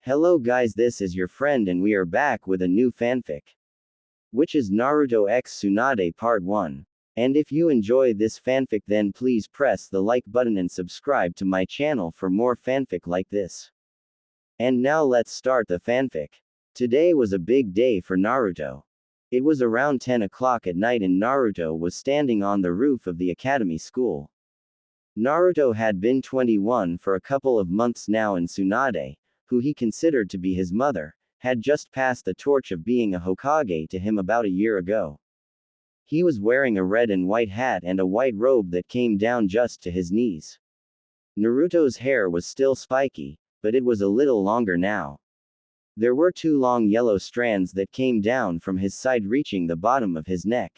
Hello guys, this is your friend and we are back with a new fanfic, which is Naruto X Tsunade Part 1. And if you enjoy this fanfic, then please press the like button and subscribe to my channel for more fanfic like this. And now let's start the fanfic. Today was a big day for Naruto. It was around 10 o'clock at night and Naruto was standing on the roof of the academy school. Naruto had been 21 for a couple of months now, and Tsunade, who he considered to be his mother, had just passed the torch of being a Hokage to him about a year ago. He was wearing a red and white hat and a white robe that came down just to his knees. Naruto's hair was still spiky, but it was a little longer now. There were two long yellow strands that came down from his side reaching the bottom of his neck.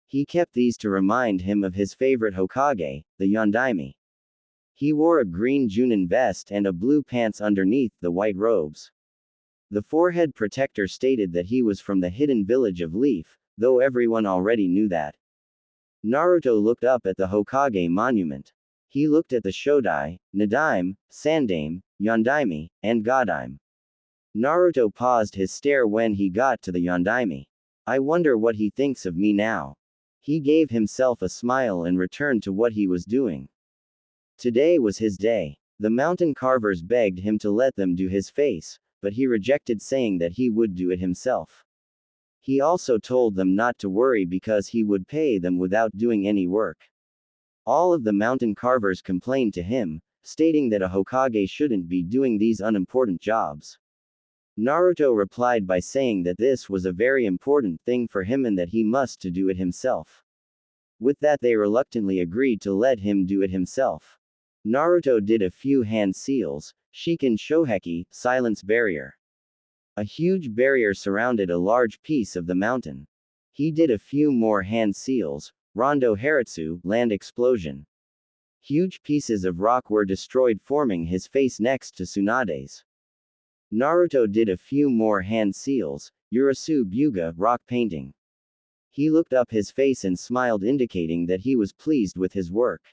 He kept these to remind him of his favorite Hokage, the Yondaime. He wore a green Junin vest and a blue pants underneath the white robes. The forehead protector stated that he was from the hidden village of Leaf, though everyone already knew that. Naruto looked up at the Hokage monument. He looked at the Shodai, Nadaime, Sandaime, Yondaime, and Godaime. Naruto paused his stare when he got to the Yondaime. I wonder what he thinks of me now. He gave himself a smile and returned to what he was doing. Today was his day. The mountain carvers begged him to let them do his face, but he rejected, saying that he would do it himself. He also told them not to worry because he would pay them without doing any work. All of the mountain carvers complained to him, stating that a Hokage shouldn't be doing these unimportant jobs. Naruto replied by saying that this was a very important thing for him and that he must to do it himself. With that, they reluctantly agreed to let him do it himself. Naruto did a few hand seals, Shiken Shoheki, silence barrier. A huge barrier surrounded a large piece of the mountain. He did a few more hand seals, Rondo Haritsu, land explosion. Huge pieces of rock were destroyed, forming his face next to Tsunade's. Naruto did a few more hand seals, Urasu Byuga, rock painting. He looked up his face and smiled, indicating that he was pleased with his work.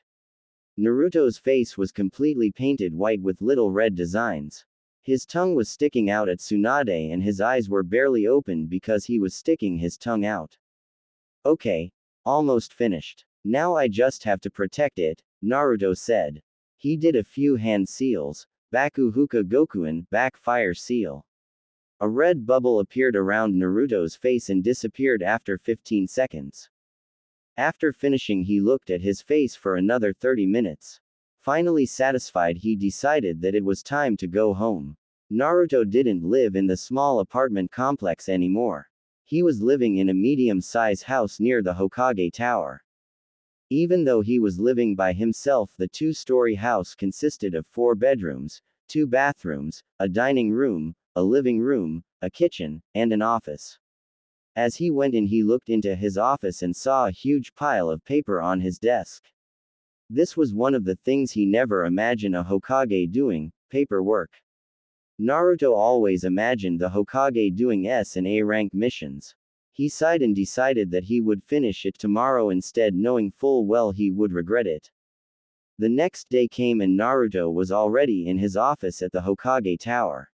Naruto's face was completely painted white with little red designs. His tongue was sticking out at Tsunade and his eyes were barely opened because he was sticking his tongue out. Okay. Almost finished. Now I just have to protect it, Naruto said. He did a few hand seals, Baku Huka Gokuen, backfire seal. A red bubble appeared around Naruto's face and disappeared after 15 seconds. After finishing, he looked at his face for another 30 minutes. Finally satisfied, he decided that it was time to go home. Naruto didn't live in the small apartment complex anymore. He was living in a medium-sized house near the Hokage Tower. Even though he was living by himself, the two-story house consisted of 4 bedrooms, 2 bathrooms, a dining room, a living room, a kitchen, and an office. As he went in, he looked into his office and saw a huge pile of paper on his desk. This was one of the things he never imagined a Hokage doing, paperwork. Naruto always imagined the Hokage doing S and A rank missions. He sighed and decided that he would finish it tomorrow instead, knowing full well he would regret it. The next day came and Naruto was already in his office at the Hokage Tower.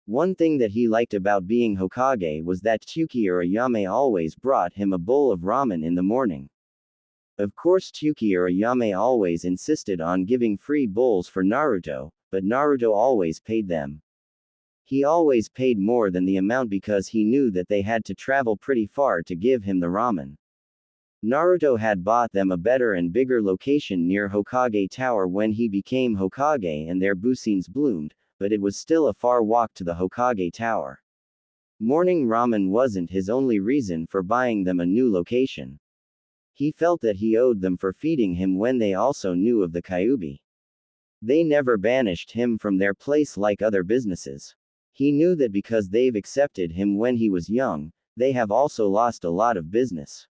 One thing that he liked about being Hokage was that Tsukiura always brought him a bowl of ramen in the morning. Of course, Tsukiura always insisted on giving free bowls for Naruto, but Naruto always paid them. He always paid more than the amount because he knew that they had to travel pretty far to give him the ramen. Naruto had bought them a better and bigger location near Hokage Tower when he became Hokage and their busins bloomed, but it was still a far walk to the Hokage Tower. Morning ramen wasn't his only reason for buying them a new location. He felt that he owed them for feeding him when they also knew of the Kyuubi. They never banished him from their place like other businesses. He knew that because they've accepted him when he was young, they have also lost a lot of business.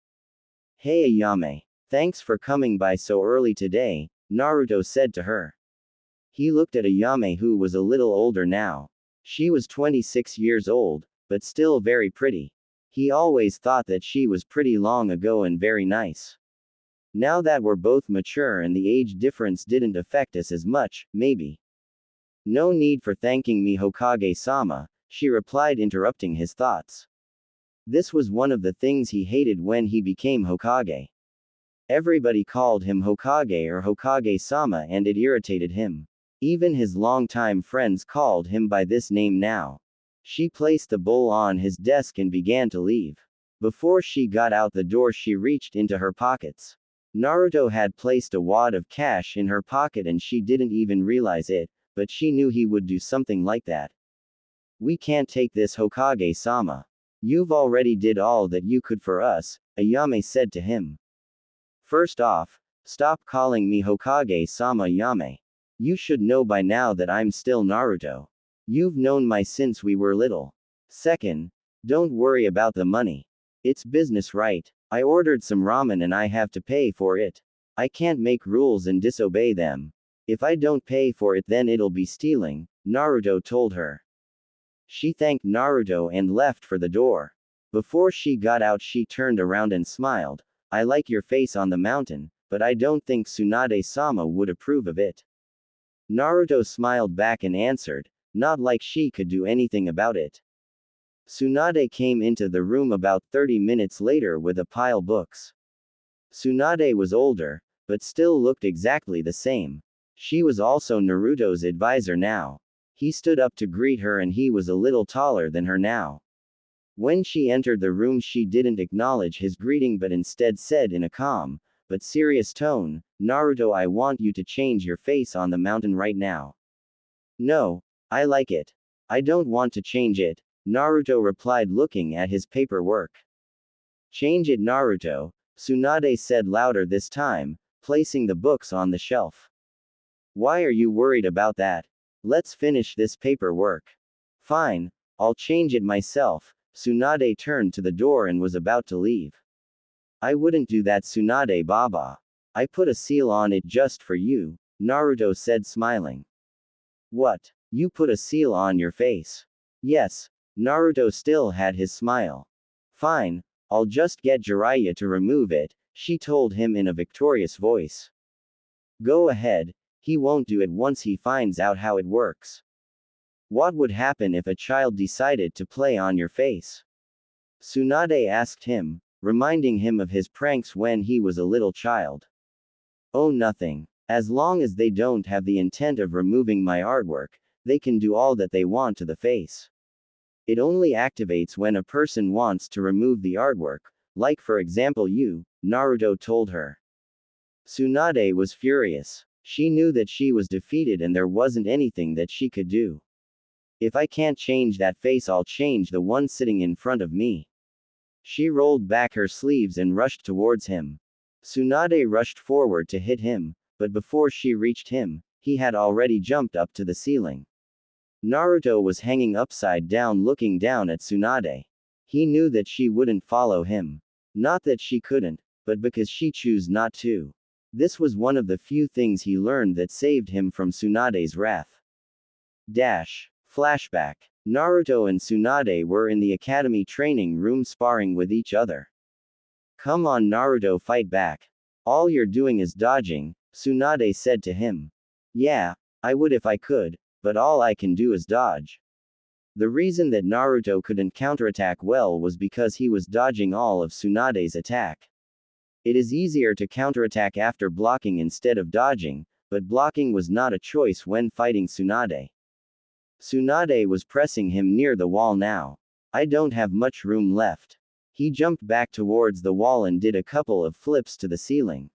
Hey Ayame. Thanks for coming by so early today, Naruto said to her. He looked at Ayame, who was a little older now. She was 26 years old, but still very pretty. He always thought that she was pretty long ago and very nice. Now that we're both mature and the age difference didn't affect us as much, maybe. No need for thanking me, Hokage-sama, she replied, interrupting his thoughts. This was one of the things he hated when he became Hokage. Everybody called him Hokage or Hokage-sama and it irritated him. Even his longtime friends called him by this name now. She placed the bowl on his desk and began to leave. Before she got out the door, she reached into her pockets. Naruto had placed a wad of cash in her pocket and she didn't even realize it, but she knew he would do something like that. We can't take this, Hokage-sama. You've already did all that you could for us, Ayame said to him. First off, stop calling me Hokage-sama, Ayame. You should know by now that I'm still Naruto. You've known me since we were little. Second, don't worry about the money. It's business, right? I ordered some ramen and I have to pay for it. I can't make rules and disobey them. If I don't pay for it, then it'll be stealing, Naruto told her. She thanked Naruto and left for the door. Before she got out, she turned around and smiled. I like your face on the mountain, but I don't think Tsunade-sama would approve of it. Naruto smiled back and answered, not like she could do anything about it. Tsunade came into the room about 30 minutes later with a pile of books. Tsunade was older, but still looked exactly the same. She was also Naruto's advisor now. He stood up to greet her and he was a little taller than her now. When she entered the room, she didn't acknowledge his greeting but instead said in a calm, but serious tone, Naruto, I want you to change your face on the mountain right now. No, I like it. I don't want to change it, Naruto replied, looking at his paperwork. Change it, Naruto, Tsunade said louder this time, placing the books on the shelf. Why are you worried about that? Let's finish this paperwork. Fine, I'll change it myself. Tsunade turned to the door and was about to leave. I wouldn't do that, Tsunade Baba. I put a seal on it just for you, Naruto said, smiling. What? You put a seal on your face? Yes. Naruto still had his smile. Fine, I'll just get Jiraiya to remove it, she told him in a victorious voice. Go ahead, he won't do it once he finds out how it works. What would happen if a child decided to play on your face? Tsunade asked him, reminding him of his pranks when he was a little child. Oh, nothing. As long as they don't have the intent of removing my artwork, they can do all that they want to the face. It only activates when a person wants to remove the artwork, like for example you, Naruto told her. Tsunade was furious. She knew that she was defeated and there wasn't anything that she could do. If I can't change that face, I'll change the one sitting in front of me. She rolled back her sleeves and rushed towards him. Tsunade rushed forward to hit him, but before she reached him, he had already jumped up to the ceiling. Naruto was hanging upside down looking down at Tsunade. He knew that she wouldn't follow him. Not that she couldn't, but because she chose not to. This was one of the few things he learned that saved him from Tsunade's wrath. Flashback. Naruto and Tsunade were in the academy training room sparring with each other. Come on, Naruto, fight back. All you're doing is dodging, Tsunade said to him. Yeah, I would if I could, but all I can do is dodge. The reason that Naruto couldn't counterattack well was because he was dodging all of Tsunade's attack. It is easier to counterattack after blocking instead of dodging, but blocking was not a choice when fighting Tsunade. Tsunade was pressing him near the wall now. I don't have much room left. He jumped back towards the wall and did a couple of flips to the ceiling.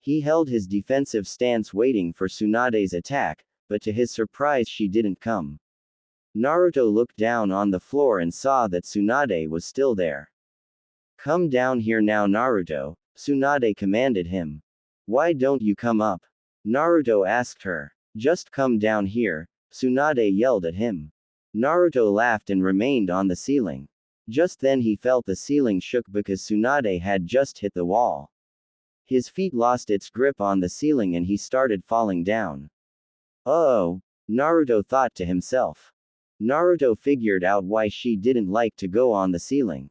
He held his defensive stance waiting for Tsunade's attack, but to his surprise she didn't come. Naruto looked down on the floor and saw that Tsunade was still there. Come down here now, Naruto, Tsunade commanded him. Why don't you come up? Naruto asked her. Just come down here, Tsunade yelled at him. Naruto laughed and remained on the ceiling. Just then he felt the ceiling shook because Tsunade had just hit the wall. His feet lost its grip on the ceiling and he started falling down. Oh, Naruto thought to himself. Naruto figured out why she didn't like to go on the ceiling.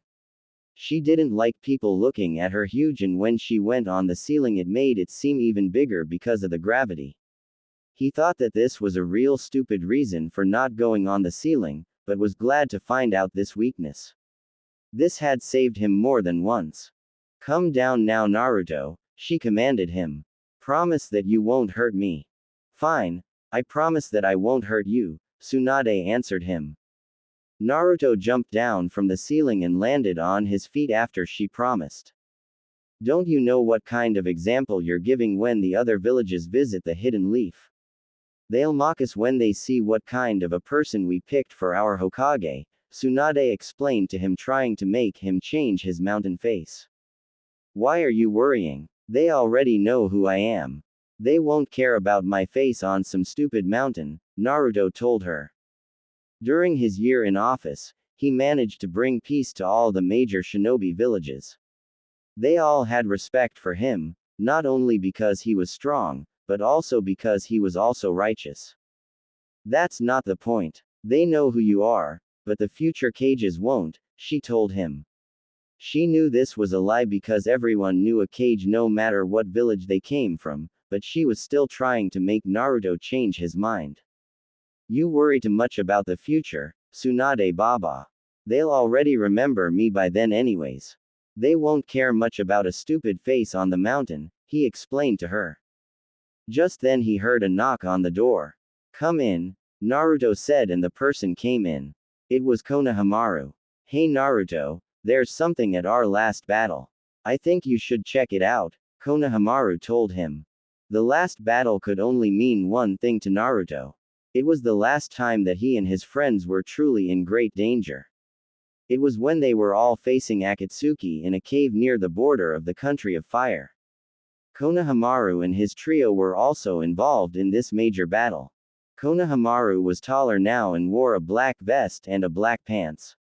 She didn't like people looking at her huge, and when she went on the ceiling it made it seem even bigger because of the gravity. He thought that this was a real stupid reason for not going on the ceiling, but was glad to find out this weakness. This had saved him more than once. Come down now, Naruto, she commanded him. Promise that you won't hurt me. Fine, I promise that I won't hurt you, Tsunade answered him. Naruto jumped down from the ceiling and landed on his feet after she promised. Don't you know what kind of example you're giving when the other villages visit the hidden leaf? They'll mock us when they see what kind of a person we picked for our Hokage, Tsunade explained to him, trying to make him change his mountain face. Why are you worrying? They already know who I am. They won't care about my face on some stupid mountain, Naruto told her. During his year in office, he managed to bring peace to all the major shinobi villages. They all had respect for him, not only because he was strong, but also because he was also righteous. That's not the point. They know who you are, but the future Kages won't, she told him. She knew this was a lie because everyone knew a Kage no matter what village they came from, but she was still trying to make Naruto change his mind. You worry too much about the future, Tsunade Baba. They'll already remember me by then anyways. They won't care much about a stupid face on the mountain, he explained to her. Just then he heard a knock on the door. Come in, Naruto said, and the person came in. It was Konohamaru. Hey Naruto, there's something at our last battle. I think you should check it out, Konohamaru told him. The last battle could only mean one thing to Naruto. It was the last time that he and his friends were truly in great danger. It was when they were all facing Akatsuki in a cave near the border of the country of fire. Konohamaru and his trio were also involved in this major battle. Konohamaru was taller now and wore a black vest and a black pants.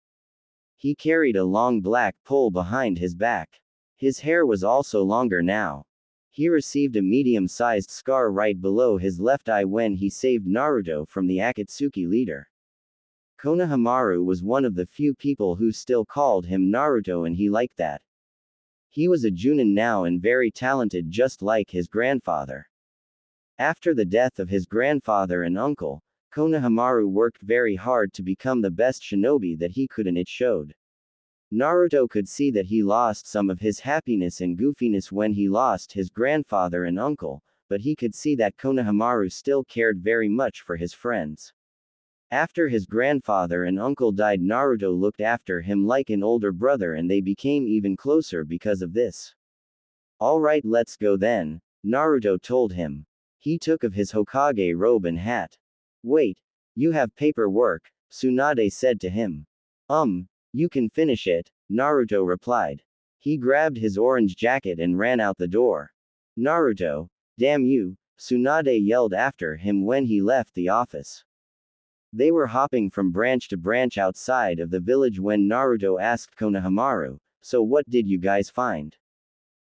He carried a long black pole behind his back. His hair was also longer now. He received a medium-sized scar right below his left eye when he saved Naruto from the Akatsuki leader. Konohamaru was one of the few people who still called him Naruto, and he liked that. He was a Junin now and very talented, just like his grandfather. After the death of his grandfather and uncle, Konohamaru worked very hard to become the best shinobi that he could, and it showed. Naruto could see that he lost some of his happiness and goofiness when he lost his grandfather and uncle, but he could see that Konohamaru still cared very much for his friends. After his grandfather and uncle died, Naruto looked after him like an older brother, and they became even closer because of this. Alright, let's go then, Naruto told him. He took off his Hokage robe and hat. Wait, you have paperwork, Tsunade said to him. You can finish it, Naruto replied. He grabbed his orange jacket and ran out the door. Naruto, damn you, Tsunade yelled after him when he left the office. They were hopping from branch to branch outside of the village when Naruto asked Konohamaru, so what did you guys find?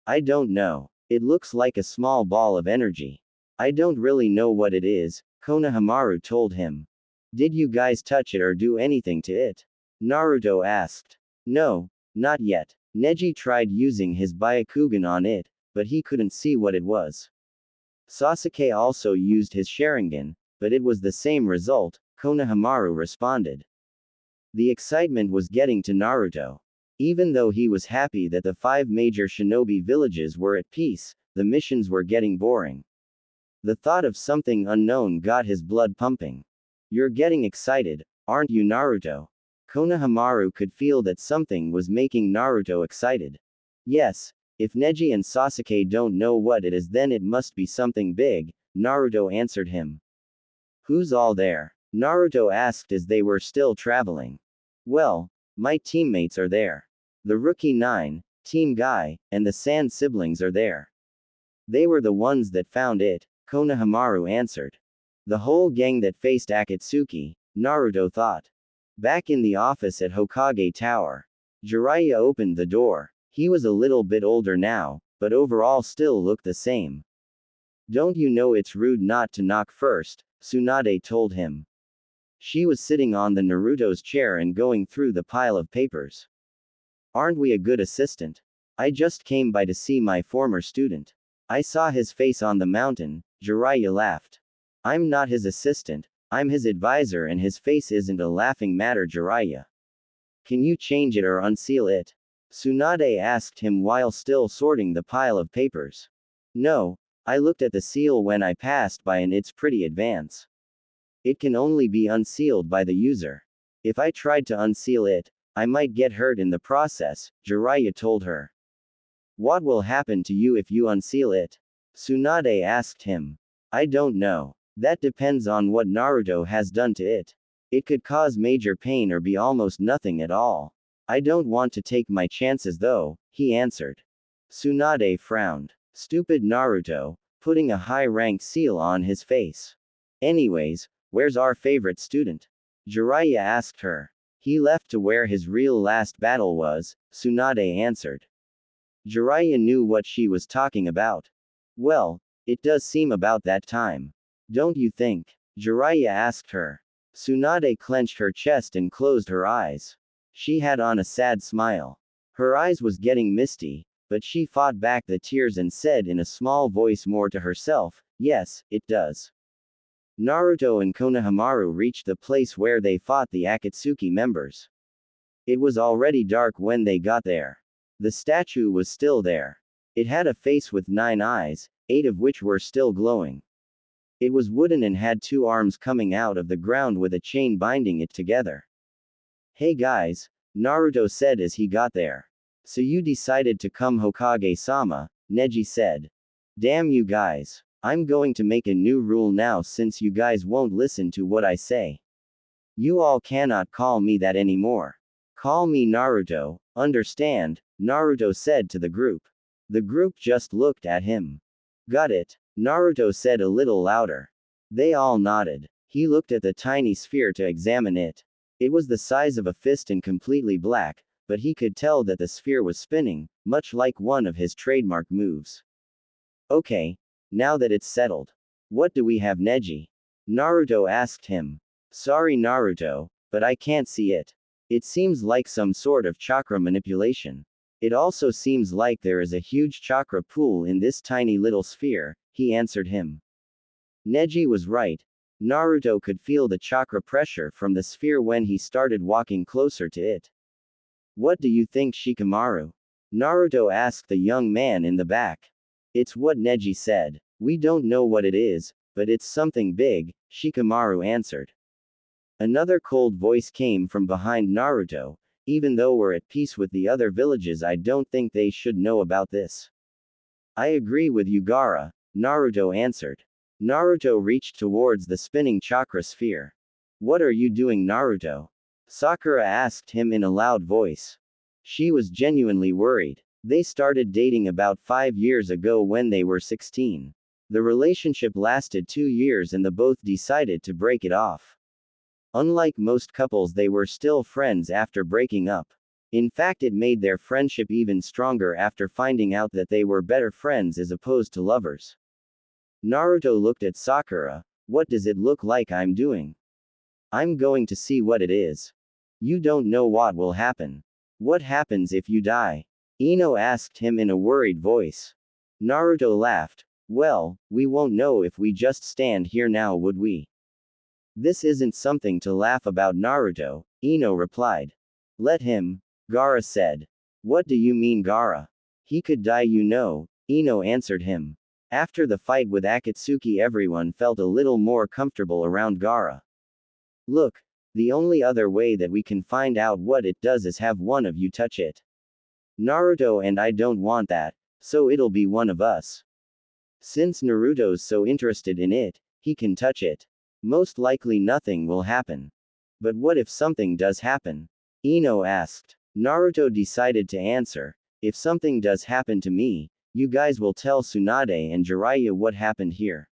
I don't know. It looks like a small ball of energy. I don't really know what it is, Konohamaru told him. Did you guys touch it or do anything to it? Naruto asked. No, not yet. Neji tried using his Byakugan on it, but he couldn't see what it was. Sasuke also used his Sharingan, but it was the same result, Konohamaru responded. The excitement was getting to Naruto. Even though he was happy that the 5 major shinobi villages were at peace, the missions were getting boring. The thought of something unknown got his blood pumping. You're getting excited, aren't you, Naruto? Konohamaru could feel that something was making Naruto excited. Yes, if Neji and Sasuke don't know what it is, then it must be something big, Naruto answered him. Who's all there? Naruto asked as they were still traveling. Well, my teammates are there. The Rookie 9, Team Guy, and the Sand siblings are there. They were the ones that found it, Konohamaru answered. The whole gang that faced Akatsuki, Naruto thought. Back in the office at Hokage Tower, Jiraiya opened the door. He was a little bit older now, but overall still looked the same. Don't you know it's rude not to knock first, Tsunade told him. She was sitting on the Naruto's chair and going through the pile of papers. Aren't we a good assistant? I just came by to see my former student. I saw his face on the mountain, Jiraiya laughed. I'm not his assistant, I'm his advisor and his face isn't a laughing matter, Jiraiya. Can you change it or unseal it? Tsunade asked him while still sorting the pile of papers. No, I looked at the seal when I passed by and it's pretty advanced. It can only be unsealed by the user. If I tried to unseal it, I might get hurt in the process, Jiraiya told her. What will happen to you if you unseal it? Tsunade asked him. I don't know. That depends on what Naruto has done to it. It could cause major pain or be almost nothing at all. I don't want to take my chances though, he answered. Tsunade frowned. Stupid Naruto, putting a high-rank seal on his face. Anyways, where's our favorite student? Jiraiya asked her. He left to where his real last battle was, Tsunade answered. Jiraiya knew what she was talking about. Well, it does seem about that time. Don't you think? Jiraiya asked her. Tsunade clenched her chest and closed her eyes. She had on a sad smile. Her eyes was getting misty, but she fought back the tears and said in a small voice more to herself, yes, it does. Naruto and Konohamaru reached the place where they fought the Akatsuki members. It was already dark when they got there. The statue was still there. It had a face with 9 eyes, 8 of which were still glowing. It was wooden and had 2 arms coming out of the ground with a chain binding it together. Hey guys, Naruto said as he got there. So you decided to come, Hokage-sama, Neji said. Damn you guys. I'm going to make a new rule now since you guys won't listen to what I say. You all cannot call me that anymore. Call me Naruto, understand? Naruto said to the group. The group just looked at him. Got it, Naruto said a little louder. They all nodded. He looked at the tiny sphere to examine it. It was the size of a fist and completely black, but he could tell that the sphere was spinning, much like one of his trademark moves. Okay. Now that it's settled. What do we have, Neji? Naruto asked him. Sorry Naruto, but I can't see it. It seems like some sort of chakra manipulation. It also seems like there is a huge chakra pool in this tiny little sphere, he answered him. Neji was right. Naruto could feel the chakra pressure from the sphere when he started walking closer to it. What do you think, Shikamaru? Naruto asked the young man in the back. It's what Neji said. We don't know what it is, but it's something big, Shikamaru answered. Another cold voice came from behind Naruto. Even though we're at peace with the other villages, I don't think they should know about this. I agree with you, Gaara, Naruto answered. Naruto reached towards the spinning chakra sphere. What are you doing, Naruto? Sakura asked him in a loud voice. She was genuinely worried. They started dating about 5 years ago when they were 16. The relationship lasted 2 years and the both decided to break it off. Unlike most couples, they were still friends after breaking up. In fact, it made their friendship even stronger after finding out that they were better friends as opposed to lovers. Naruto looked at Sakura. What does it look like I'm doing? I'm going to see what it is. You don't know what will happen. What happens if you die? Ino asked him in a worried voice. Naruto laughed. Well, we won't know if we just stand here now, would we? This isn't something to laugh about, Naruto, Ino replied. Let him, Gaara said. What do you mean, Gaara? He could die, you know, Ino answered him. After the fight with Akatsuki, everyone felt a little more comfortable around Gaara. Look, the only other way that we can find out what it does is have one of you touch it. Naruto and I don't want that, so it'll be one of us. Since Naruto's so interested in it, he can touch it. Most likely nothing will happen. But what if something does happen? Ino asked. Naruto decided to answer. If something does happen to me, you guys will tell Tsunade and Jiraiya what happened here.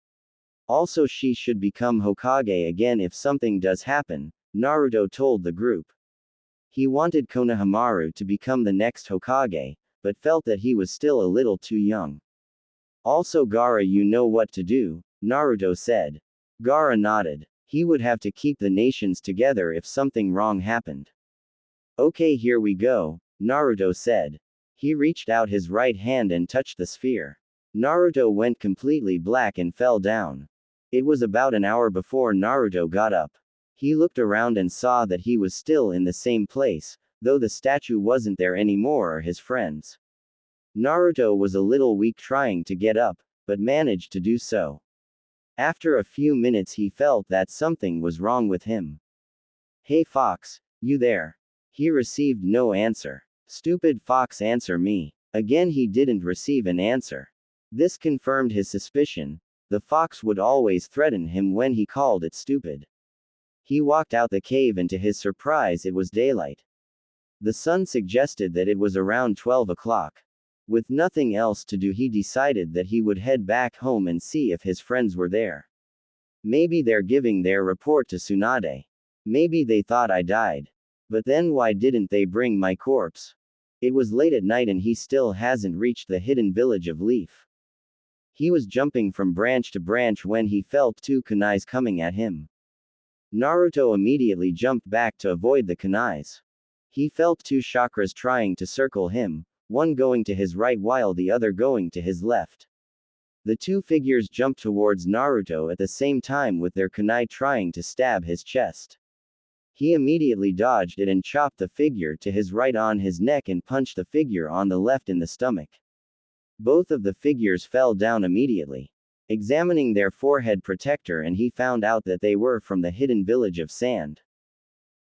Also, she should become Hokage again if something does happen, Naruto told the group. He wanted Konohamaru to become the next Hokage, but felt that he was still a little too young. Also, Gaara, you know what to do, Naruto said. Gaara nodded. He would have to keep the nations together if something wrong happened. Okay, here we go, Naruto said. He reached out his right hand and touched the sphere. Naruto went completely black and fell down. It was about an hour before Naruto got up. He looked around and saw that he was still in the same place, though the statue wasn't there anymore or his friends. Naruto was a little weak trying to get up, but managed to do so. After a few minutes he felt that something was wrong with him. "Hey Fox, you there?" He received no answer. "Stupid Fox, answer me." Again he didn't receive an answer. This confirmed his suspicion. The fox would always threaten him when he called it stupid. He walked out the cave and to his surprise it was daylight. The sun suggested that it was around 12 o'clock. With nothing else to do he decided that he would head back home and see if his friends were there. Maybe they're giving their report to Tsunade. Maybe they thought I died. But then why didn't they bring my corpse? It was late at night and he still hasn't reached the hidden village of Leaf. He was jumping from branch to branch when he felt two kunais coming at him. Naruto immediately jumped back to avoid the kunais. He felt two chakras trying to circle him, one going to his right while the other going to his left. The two figures jumped towards Naruto at the same time with their kunai trying to stab his chest. He immediately dodged it and chopped the figure to his right on his neck and punched the figure on the left in the stomach. Both of the figures fell down immediately. Examining their forehead protector and he found out that they were from the hidden village of sand.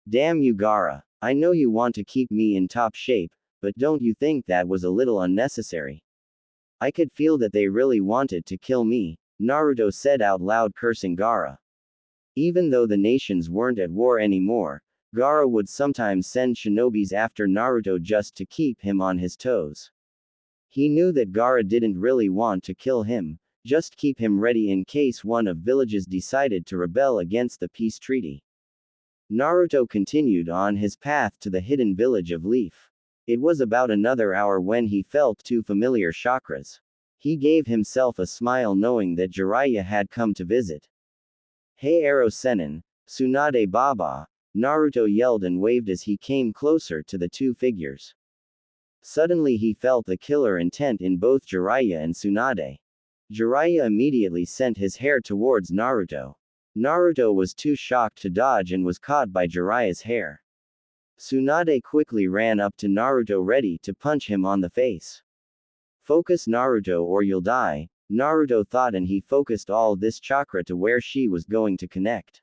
"Damn you Gaara, I know you want to keep me in top shape, but don't you think that was a little unnecessary? I could feel that they really wanted to kill me," Naruto said out loud cursing Gaara. Even though the nations weren't at war anymore, Gaara would sometimes send shinobis after Naruto just to keep him on his toes. He knew that Gaara didn't really want to kill him, just keep him ready in case one of villages decided to rebel against the peace treaty. Naruto continued on his path to the hidden village of Leaf. It was about another hour when he felt two familiar chakras. He gave himself a smile knowing that Jiraiya had come to visit. "Hey Arrow Sennin, Tsunade Baba," Naruto yelled and waved as he came closer to the two figures. Suddenly he felt the killer intent in both Jiraiya and Tsunade. Jiraiya immediately sent his hair towards Naruto. Naruto was too shocked to dodge and was caught by Jiraiya's hair. Tsunade quickly ran up to Naruto ready to punch him on the face. "Focus Naruto or you'll die," Naruto thought and he focused all this chakra to where she was going to connect.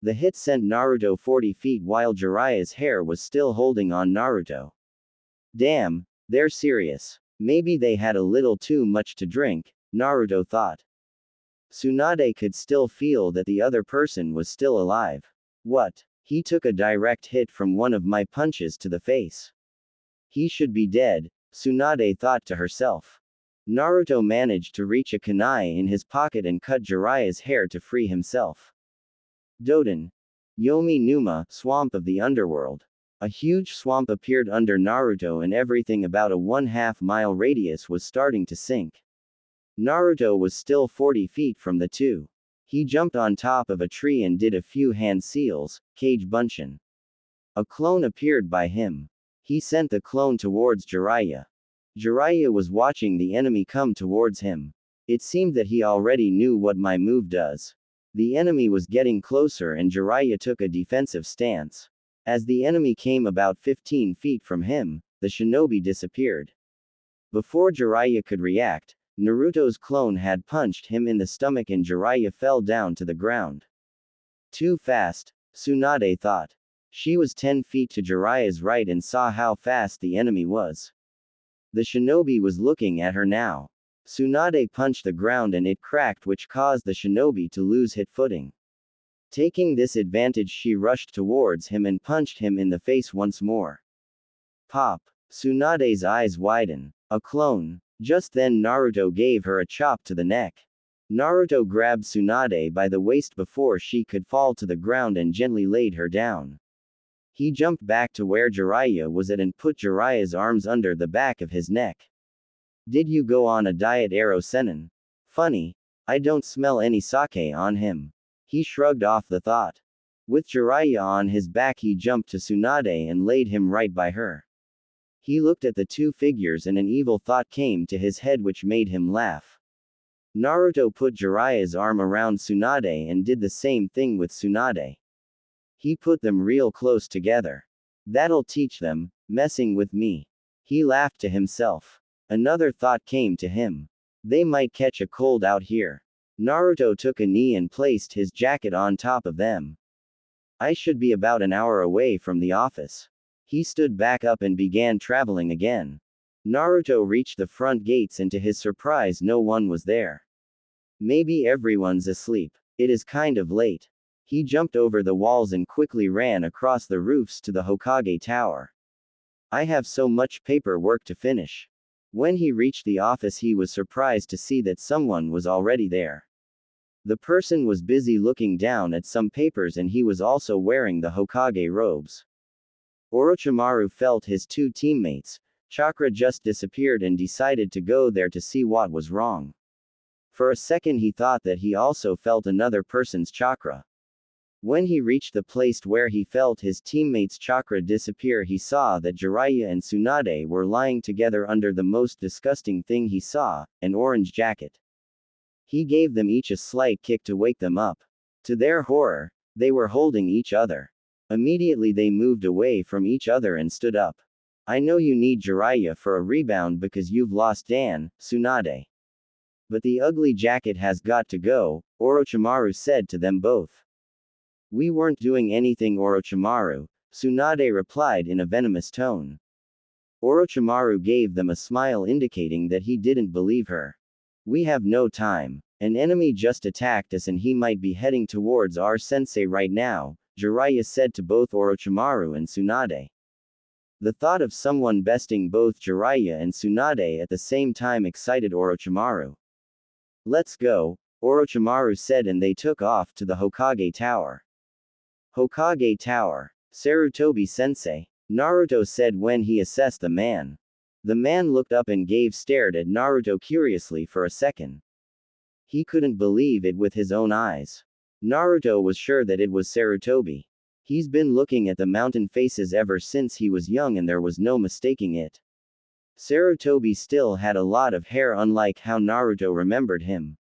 The hit sent Naruto 40 feet while Jiraiya's hair was still holding on Naruto. Damn, they're serious. Maybe they had a little too much to drink, Naruto thought. Tsunade could still feel that the other person was still alive. What? He took a direct hit from one of my punches to the face. He should be dead, Tsunade thought to herself. Naruto managed to reach a kunai in his pocket and cut Jiraiya's hair to free himself. Doden. Yomi Numa, Swamp of the Underworld. A huge swamp appeared under Naruto and everything about a 1/2 mile radius was starting to sink. Naruto was still 40 feet from the two. He jumped on top of a tree and did a few hand seals, Kage Bunshin. A clone appeared by him. He sent the clone towards Jiraiya. Jiraiya was watching the enemy come towards him. It seemed that he already knew what my move does. The enemy was getting closer and Jiraiya took a defensive stance. As the enemy came about 15 feet from him, the shinobi disappeared. Before Jiraiya could react, Naruto's clone had punched him in the stomach and Jiraiya fell down to the ground. Too fast, Tsunade thought. She was 10 feet to Jiraiya's right and saw how fast the enemy was. The shinobi was looking at her now. Tsunade punched the ground and it cracked, which caused the shinobi to lose hit footing. Taking this advantage, she rushed towards him and punched him in the face once more. Pop! Tsunade's eyes widen. A clone. Just then Naruto gave her a chop to the neck. Naruto grabbed Tsunade by the waist before she could fall to the ground and gently laid her down. He jumped back to where Jiraiya was at and put Jiraiya's arms under the back of his neck. Did you go on a diet, Arrow Sennin? Funny. I don't smell any sake on him. He shrugged off the thought. With Jiraiya on his back he jumped to Tsunade and laid him right by her. He looked at the two figures and an evil thought came to his head which made him laugh. Naruto put Jiraiya's arm around Tsunade and did the same thing with Tsunade. He put them real close together. That'll teach them, messing with me. He laughed to himself. Another thought came to him. They might catch a cold out here. Naruto took a knee and placed his jacket on top of them. I should be about an hour away from the office. He stood back up and began traveling again. Naruto reached the front gates and to his surprise no one was there. Maybe everyone's asleep. It is kind of late. He jumped over the walls and quickly ran across the roofs to the Hokage Tower. I have so much paperwork to finish. When he reached the office he was surprised to see that someone was already there. The person was busy looking down at some papers and he was also wearing the Hokage robes. Orochimaru felt his two teammates, chakra just disappeared and decided to go there to see what was wrong. For a second he thought that he also felt another person's chakra. When he reached the place where he felt his teammates' chakra disappear he saw that Jiraiya and Tsunade were lying together under the most disgusting thing he saw, an orange jacket. He gave them each a slight kick to wake them up. To their horror, they were holding each other. Immediately they moved away from each other and stood up. I know you need Jiraiya for a rebound because you've lost Dan, Tsunade. But the ugly jacket has got to go, Orochimaru said to them both. We weren't doing anything Orochimaru, Tsunade replied in a venomous tone. Orochimaru gave them a smile indicating that he didn't believe her. We have no time. An enemy just attacked us and he might be heading towards our sensei right now, Jiraiya said to both Orochimaru and Tsunade. The thought of someone besting both Jiraiya and Tsunade at the same time excited Orochimaru. Let's go, Orochimaru said and they took off to the Hokage Tower. Hokage Tower. Sarutobi-sensei, Naruto said when he assessed the man. The man looked up and stared at Naruto curiously for a second. He couldn't believe it with his own eyes. Naruto was sure that it was Sarutobi. He's been looking at the mountain faces ever since he was young and there was no mistaking it. Sarutobi still had a lot of hair unlike how Naruto remembered him.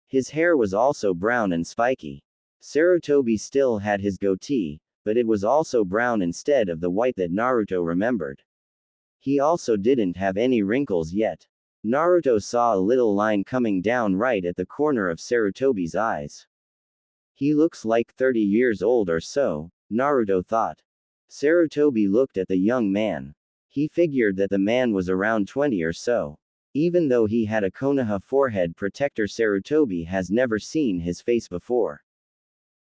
His hair was also brown and spiky. Sarutobi still had his goatee, but it was also brown instead of the white that Naruto remembered. He also didn't have any wrinkles yet. Naruto saw a little line coming down right at the corner of Sarutobi's eyes. He looks like 30 years old or so, Naruto thought. Sarutobi looked at the young man. He figured that the man was around 20 or so. Even though he had a Konoha forehead protector, Sarutobi has never seen his face before.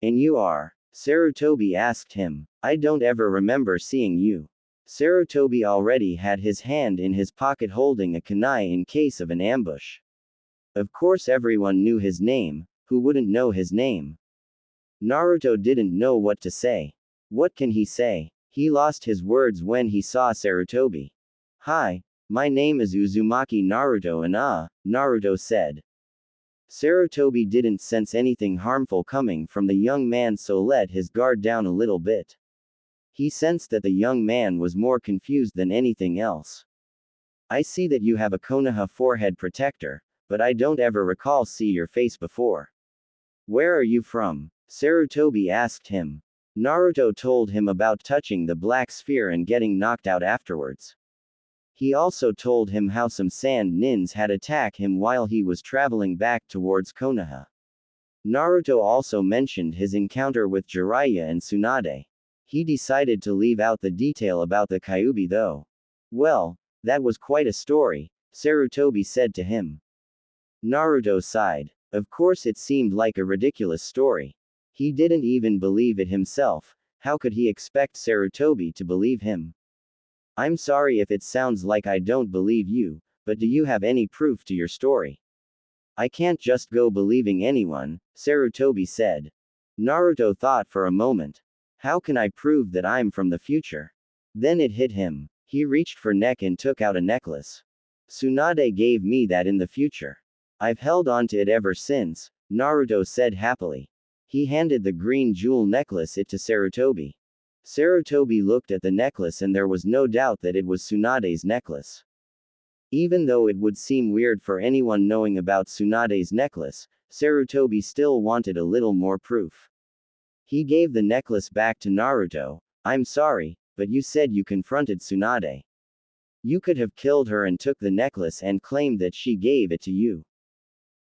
And you are? Sarutobi asked him. I don't ever remember seeing you. Sarutobi already had his hand in his pocket holding a kunai in case of an ambush. Of course everyone knew his name, who wouldn't know his name? Naruto didn't know what to say. What can he say? He lost his words when he saw Sarutobi. Hi, my name is Uzumaki Naruto and Naruto said. Sarutobi didn't sense anything harmful coming from the young man so let his guard down a little bit. He sensed that the young man was more confused than anything else. I see that you have a Konoha forehead protector, but I don't ever recall see your face before. Where are you from? Sarutobi asked him. Naruto told him about touching the black sphere and getting knocked out afterwards. He also told him how some sand ninjas had attacked him while he was traveling back towards Konoha. Naruto also mentioned his encounter with Jiraiya and Tsunade. He decided to leave out the detail about the Kyuubi though. Well, that was quite a story, Sarutobi said to him. Naruto sighed. Of course it seemed like a ridiculous story. He didn't even believe it himself. How could he expect Sarutobi to believe him? I'm sorry if it sounds like I don't believe you, but do you have any proof to your story? I can't just go believing anyone, Sarutobi said. Naruto thought for a moment. How can I prove that I'm from the future? Then it hit him. He reached for neck and took out a necklace. Tsunade gave me that in the future. I've held on to it ever since, Naruto said happily. He handed the green jewel necklace to Sarutobi. Sarutobi looked at the necklace and there was no doubt that it was Tsunade's necklace. Even though it would seem weird for anyone knowing about Tsunade's necklace, Sarutobi still wanted a little more proof. He gave the necklace back to Naruto. I'm sorry, but you said you confronted Tsunade. You could have killed her and took the necklace and claimed that she gave it to you.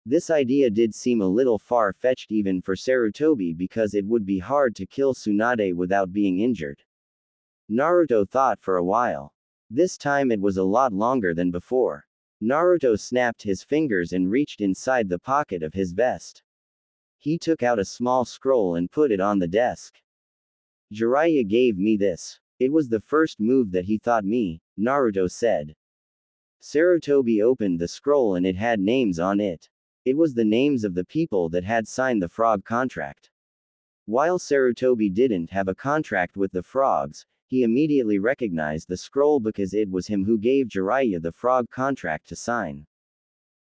This idea did seem a little far-fetched even for Sarutobi because it would be hard to kill Tsunade without being injured. Naruto thought for a while. This time it was a lot longer than before. Naruto snapped his fingers and reached inside the pocket of his vest. He took out a small scroll and put it on the desk. Jiraiya gave me this. It was the first move that he taught me, Naruto said. Sarutobi opened the scroll and it had names on it. It was the names of the people that had signed the frog contract. While Sarutobi didn't have a contract with the frogs, he immediately recognized the scroll because it was him who gave Jiraiya the frog contract to sign.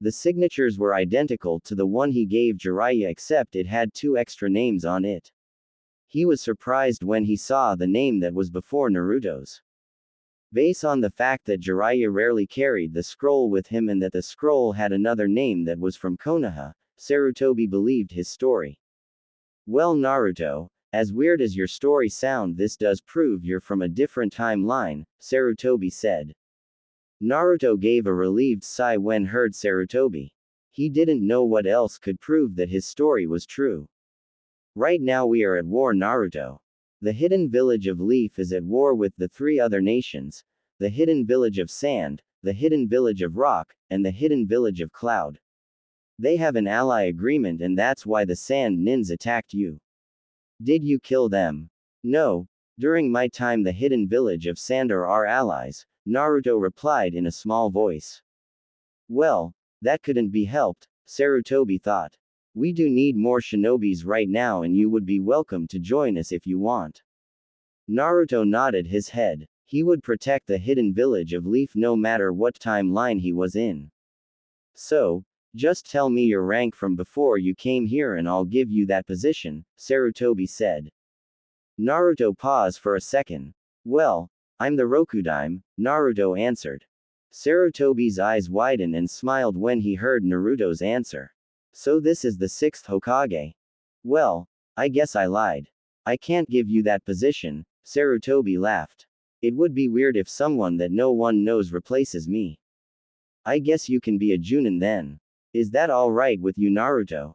The signatures were identical to the one he gave Jiraiya except it had 2 extra names on it. He was surprised when he saw the name that was before Naruto's. Based on the fact that Jiraiya rarely carried the scroll with him and that the scroll had another name that was from Konoha, Sarutobi believed his story. Well, Naruto, as weird as your story sounds, this does prove you're from a different timeline, Sarutobi said. Naruto gave a relieved sigh when heard Sarutobi. He didn't know what else could prove that his story was true. Right now we are at war, Naruto. The hidden village of Leaf is at war with the 3 other nations, the hidden village of Sand, the hidden village of Rock, and the hidden village of Cloud. They have an ally agreement and that's why the Sand Nins attacked you. Did you kill them? No. During my time the hidden village of Sand are our allies, Naruto replied in a small voice. Well, that couldn't be helped, Sarutobi thought. We do need more shinobis right now and you would be welcome to join us if you want. Naruto nodded his head. He would protect the hidden village of Leaf no matter what timeline he was in. So, just tell me your rank from before you came here and I'll give you that position, Sarutobi said. Naruto paused for a second. Well, I'm the Rokudaime, Naruto answered. Sarutobi's eyes widened and smiled when he heard Naruto's answer. So this is the 6th Hokage. Well, I guess I lied. I can't give you that position, Sarutobi laughed. It would be weird if someone that no one knows replaces me. I guess you can be a Junin then. Is that alright with you, Naruto?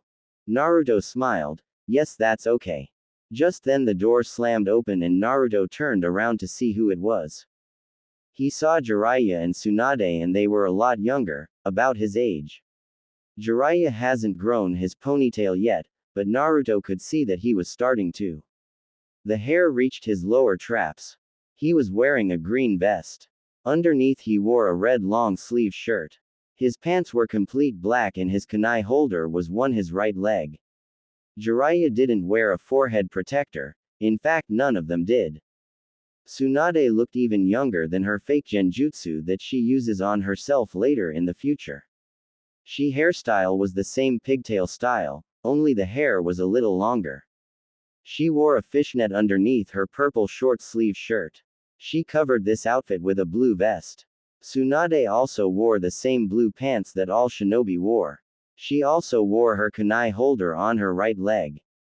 Naruto smiled. Yes, that's okay. Just then the door slammed open and Naruto turned around to see who it was. He saw Jiraiya and Tsunade and they were a lot younger, about his age. Jiraiya hasn't grown his ponytail yet, but Naruto could see that he was starting to. The hair reached his lower traps. He was wearing a green vest. Underneath he wore a red long-sleeve shirt. His pants were complete black and his kunai holder was on his right leg. Jiraiya didn't wear a forehead protector, in fact none of them did. Tsunade looked even younger than her fake genjutsu that she uses on herself later in the future. She hairstyle was the same pigtail style, only the hair was a little longer. She wore a fishnet underneath her purple short-sleeve shirt. She covered this outfit with a blue vest. Tsunade also wore the same blue pants that all shinobi wore. She also wore her kunai holder on her right leg.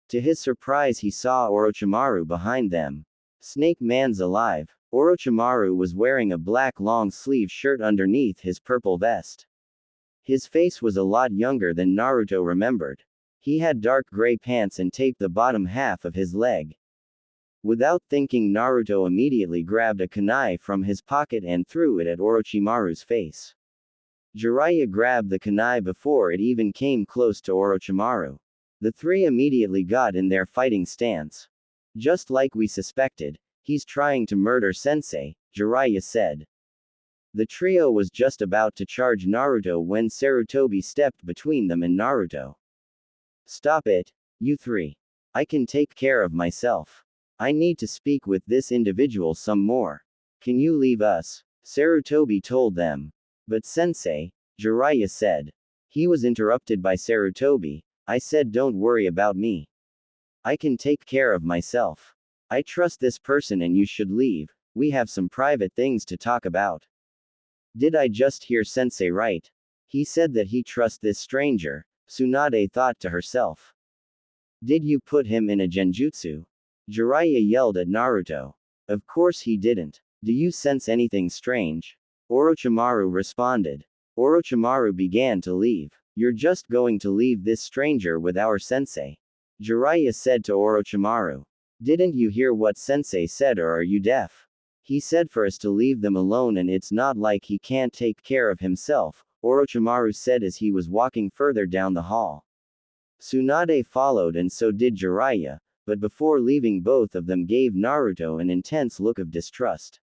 To his surprise he saw Orochimaru behind them. Snake Man's alive. Orochimaru was wearing a black long-sleeve shirt underneath his purple vest. His face was a lot younger than Naruto remembered. He had dark gray pants and taped the bottom half of his leg. Without thinking, Naruto immediately grabbed a kunai from his pocket and threw it at Orochimaru's face. Jiraiya grabbed the kunai before it even came close to Orochimaru. The 3 immediately got in their fighting stance. Just like we suspected, he's trying to murder Sensei, Jiraiya said. The trio was just about to charge Naruto when Sarutobi stepped between them and Naruto. Stop it, you 3. I can take care of myself. I need to speak with this individual some more. Can you leave us? Sarutobi told them. But Sensei, Jiraiya said. He was interrupted by Sarutobi. I said don't worry about me. I can take care of myself. I trust this person and you should leave, we have some private things to talk about. Did I just hear Sensei right? He said that he trusts this stranger, Tsunade thought to herself. Did you put him in a genjutsu? Jiraiya yelled at Naruto. Of course he didn't. Do you sense anything strange? Orochimaru responded. Orochimaru began to leave. You're just going to leave this stranger with our sensei? Jiraiya said to Orochimaru. Didn't you hear what sensei said, or are you deaf? He said for us to leave them alone, and it's not like he can't take care of himself, Orochimaru said as he was walking further down the hall. Tsunade followed, and so did Jiraiya, but before leaving both of them gave Naruto an intense look of distrust.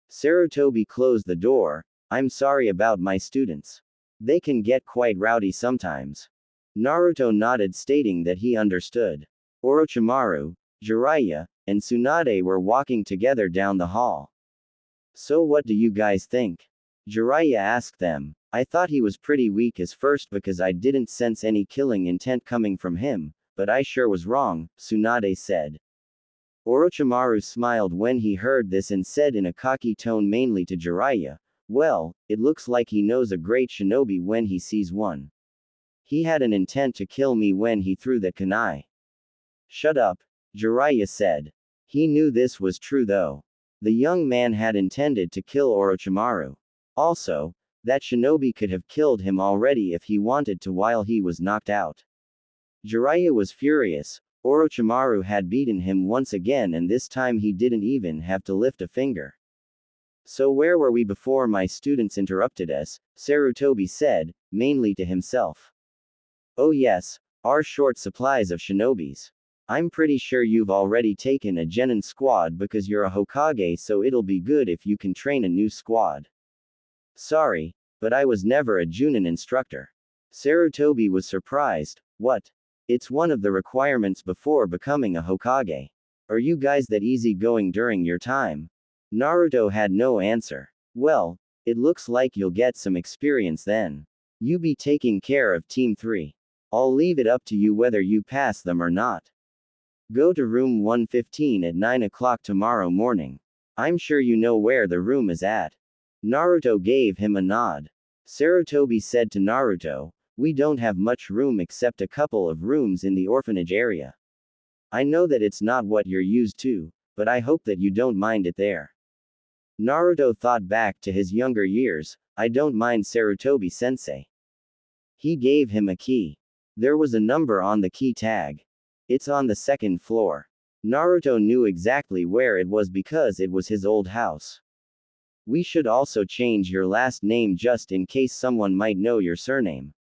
Sarutobi closed the door. I'm sorry about my students. They can get quite rowdy sometimes. Naruto nodded, stating that he understood. Orochimaru, Jiraiya, and Tsunade were walking together down the hall. So what do you guys think? Jiraiya asked them. I thought he was pretty weak as first because I didn't sense any killing intent coming from him, but I sure was wrong, Tsunade said. Orochimaru smiled when he heard this and said in a cocky tone mainly to Jiraiya, well, it looks like he knows a great shinobi when he sees one. He had an intent to kill me when he threw that kunai. Shut up, Jiraiya said. He knew this was true though. The young man had intended to kill Orochimaru. Also, that shinobi could have killed him already if he wanted to while he was knocked out. Jiraiya was furious. Orochimaru had beaten him once again, and this time he didn't even have to lift a finger. So where were we before my students interrupted us? Sarutobi said, mainly to himself. Oh yes, our short supplies of shinobis. I'm pretty sure you've already taken a genin squad because you're a Hokage, so it'll be good if you can train a new squad. Sorry, but I was never a Junin instructor. Sarutobi was surprised. What? It's one of the requirements before becoming a Hokage. Are you guys that easygoing during your time? Naruto had no answer. Well, it looks like you'll get some experience then. You be taking care of Team 3. I'll leave it up to you whether you pass them or not. Go to room 115 at 9 o'clock tomorrow morning. I'm sure you know where the room is at. Naruto gave him a nod. Sarutobi said to Naruto, we don't have much room except a couple of rooms in the orphanage area. I know that it's not what you're used to, but I hope that you don't mind it there. Naruto thought back to his younger years. I don't mind, Sarutobi sensei. He gave him a key. There was a number on the key tag. It's on the second floor. Naruto knew exactly where it was because it was his old house. We should also change your last name just in case someone might know your surname.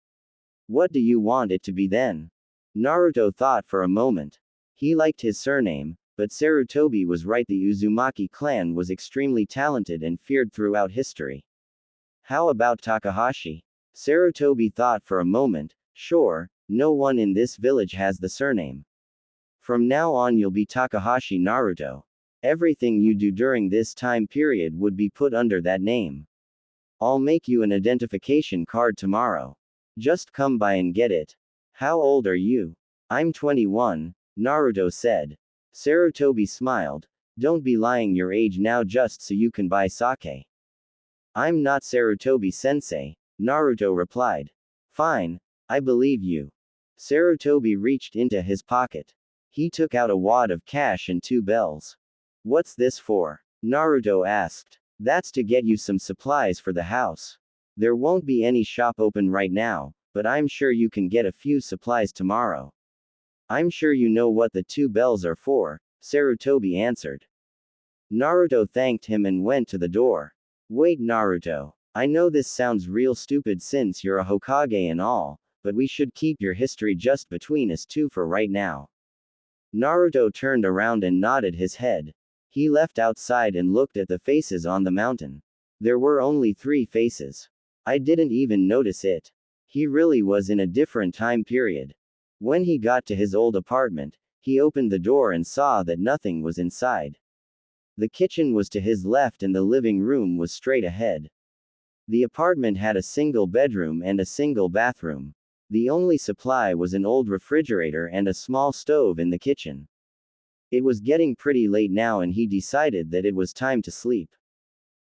What do you want it to be then? Naruto thought for a moment. He liked his surname, but Sarutobi was right. The Uzumaki clan was extremely talented and feared throughout history. How about Takahashi? Sarutobi thought for a moment. Sure, no one in this village has the surname. From now on you'll be Takahashi Naruto. Everything you do during this time period would be put under that name. I'll make you an identification card tomorrow. Just come by and get it. How old are you? I'm 21, Naruto said. Sarutobi smiled. Don't be lying your age now just so you can buy sake. I'm not Sarutobi sensei, Naruto replied. Fine, I believe you. Sarutobi reached into his pocket. He took out a wad of cash and 2 bells. What's this for? Naruto asked. That's to get you some supplies for the house. There won't be any shop open right now, but I'm sure you can get a few supplies tomorrow. I'm sure you know what the 2 bells are for, Sarutobi answered. Naruto thanked him and went to the door. Wait, Naruto. I know this sounds real stupid since you're a Hokage and all, but we should keep your history just between us two for right now. Naruto turned around and nodded his head. He left outside and looked at the faces on the mountain. There were only 3 faces. I didn't even notice it. He really was in a different time period. When he got to his old apartment, he opened the door and saw that nothing was inside. The kitchen was to his left and the living room was straight ahead. The apartment had a single bedroom and a single bathroom. The only supply was an old refrigerator and a small stove in the kitchen. It was getting pretty late now and he decided that it was time to sleep.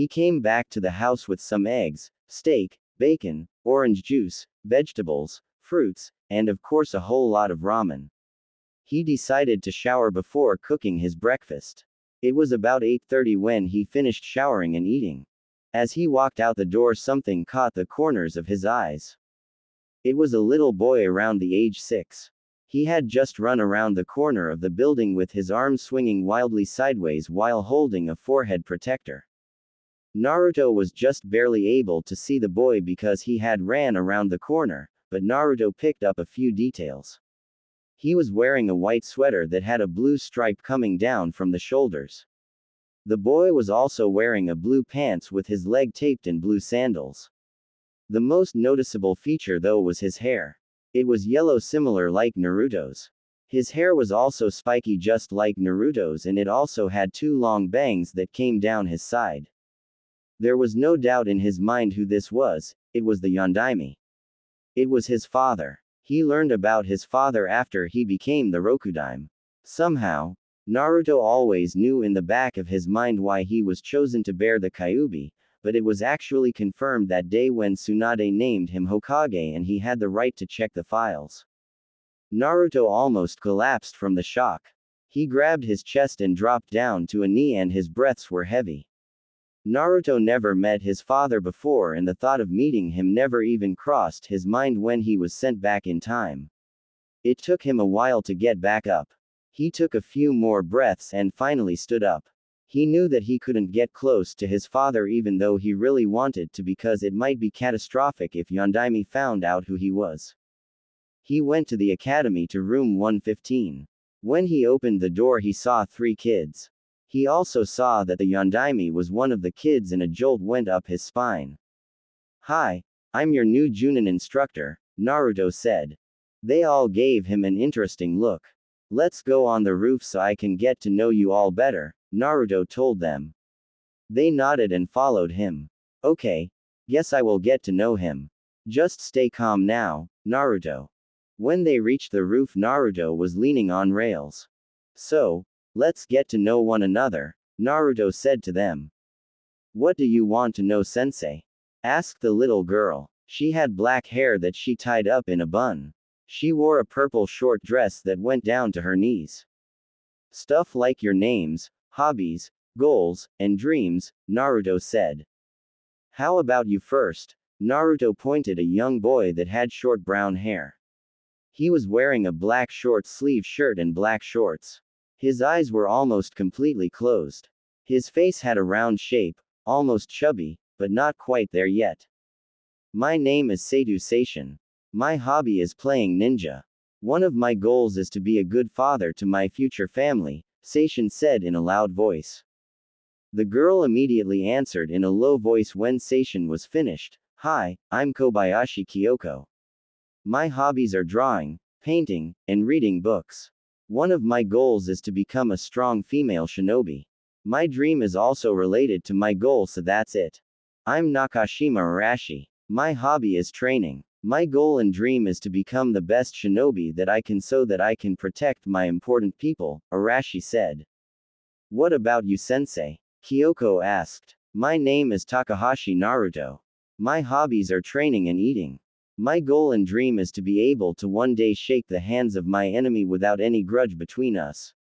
He came back to the house with some eggs, steak, bacon, orange juice, vegetables, fruits, and of course a whole lot of ramen. He decided to shower before cooking his breakfast. It was about 8:30 when he finished showering and eating. As he walked out the door, something caught the corners of his eyes. It was a little boy around the age 6. He had just run around the corner of the building with his arms swinging wildly sideways while holding a forehead protector. Naruto was just barely able to see the boy because he had ran around the corner, but Naruto picked up a few details. He was wearing a white sweater that had a blue stripe coming down from the shoulders. The boy was also wearing a blue pants with his leg taped and blue sandals. The most noticeable feature though was his hair. It was yellow, similar like Naruto's. His hair was also spiky just like Naruto's, and it also had 2 long bangs that came down his side. There was no doubt in his mind who this was. It was the Yondaime. It was his father. He learned about his father after he became the Rokudaime. Somehow, Naruto always knew in the back of his mind why he was chosen to bear the Kyuubi, but it was actually confirmed that day when Tsunade named him Hokage and he had the right to check the files. Naruto almost collapsed from the shock. He grabbed his chest and dropped down to a knee, and his breaths were heavy. Naruto never met his father before, and the thought of meeting him never even crossed his mind when he was sent back in time. It took him a while to get back up. He took a few more breaths and finally stood up. He knew that he couldn't get close to his father even though he really wanted to, because it might be catastrophic if Yondaime found out who he was. He went to the academy to room 115. When he opened the door, he saw 3 kids. He also saw that the Yondaime was one of the kids, and a jolt went up his spine. "Hi, I'm your new Junin instructor," Naruto said. They all gave him an interesting look. "Let's go on the roof so I can get to know you all better," Naruto told them. They nodded and followed him. "Okay, guess I will get to know him. Just stay calm now, Naruto." When they reached the roof, Naruto was leaning on rails. "So, let's get to know one another," Naruto said to them. "What do you want to know, sensei?" asked the little girl. She had black hair that she tied up in a bun. She wore a purple short dress that went down to her knees. "Stuff like your names, hobbies, goals, and dreams," Naruto said. "How about you first?" Naruto pointed a young boy that had short brown hair. He was wearing a black short sleeve shirt and black shorts. His eyes were almost completely closed. His face had a round shape, almost chubby, but not quite there yet. "My name is Seitu Seishin. My hobby is playing ninja. One of my goals is to be a good father to my future family," Seishin said in a loud voice. The girl immediately answered in a low voice when Seishin was finished. "Hi, I'm Kobayashi Kyoko. My hobbies are drawing, painting, and reading books. One of my goals is to become a strong female shinobi. My dream is also related to my goal, so that's it. I'm Nakashima Arashi. My hobby is training. My goal and dream is to become the best shinobi that I can so that I can protect my important people," Arashi said. "What about you, sensei?" Kyoko asked. "My name is Takahashi Naruto. My hobbies are training and eating. My goal and dream is to be able to one day shake the hands of my enemy without any grudge between us."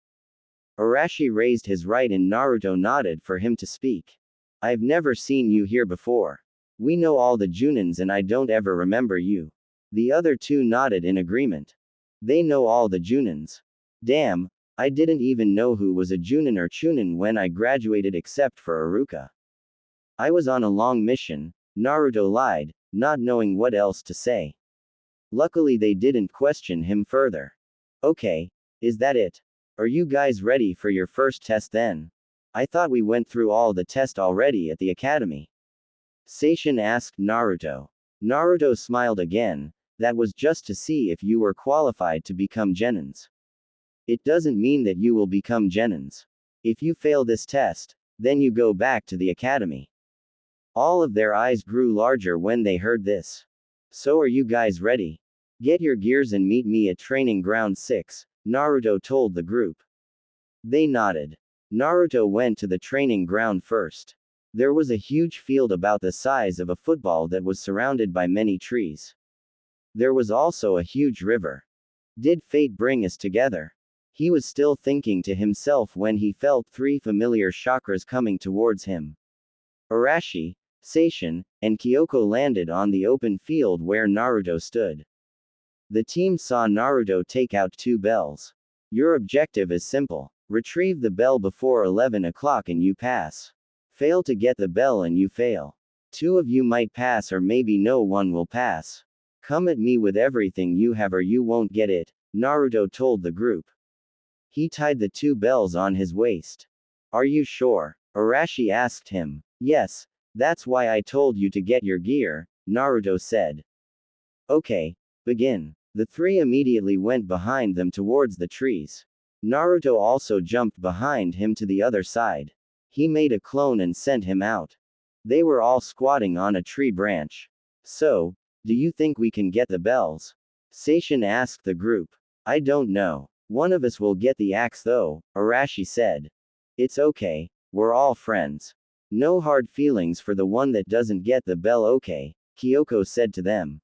Arashi raised his right and Naruto nodded for him to speak. "I've never seen you here before. We know all the Junins and I don't ever remember you." The other 2 nodded in agreement. They know all the Junins. "Damn, I didn't even know who was a Junin or Chunin when I graduated except for Iruka. I was on a long mission," Naruto lied, not knowing what else to say. Luckily they didn't question him further. "Okay, is that it?" Are you guys ready for your first test then? I thought we went through all the tests already at the academy. Seishin asked Naruto. Naruto smiled again. That was just to see if you were qualified to become genins. It doesn't mean that you will become genins. If you fail this test, then you go back to the academy. All of their eyes grew larger when they heard this. So are you guys ready? Get your gears and meet me at training ground 6, Naruto told the group. They nodded. Naruto went to the training ground first. There was a huge field about the size of a football that was surrounded by many trees. There was also a huge river. Did fate bring us together? He was still thinking to himself when he felt 3 familiar chakras coming towards him. Arashi, Seishin, and Kyoko landed on the open field where Naruto stood. The team saw Naruto take out 2 bells. Your objective is simple. Retrieve the bell before 11 o'clock and you pass. Fail to get the bell and you fail. 2 of you might pass or maybe no one will pass. Come at me with everything you have or you won't get it, Naruto told the group. He tied the 2 bells on his waist. Are you sure? Arashi asked him. Yes, that's why I told you to get your gear, Naruto said. Okay, begin. The 3 immediately went behind them towards the trees. Naruto also jumped behind him to the other side. He made a clone and sent him out. They were all squatting on a tree branch. So, do you think we can get the bells? Seishin asked the group. I don't know. One of us will get the axe though, Arashi said. It's okay, we're all friends. No hard feelings for the one that doesn't get the bell, okay, Kyoko said to them.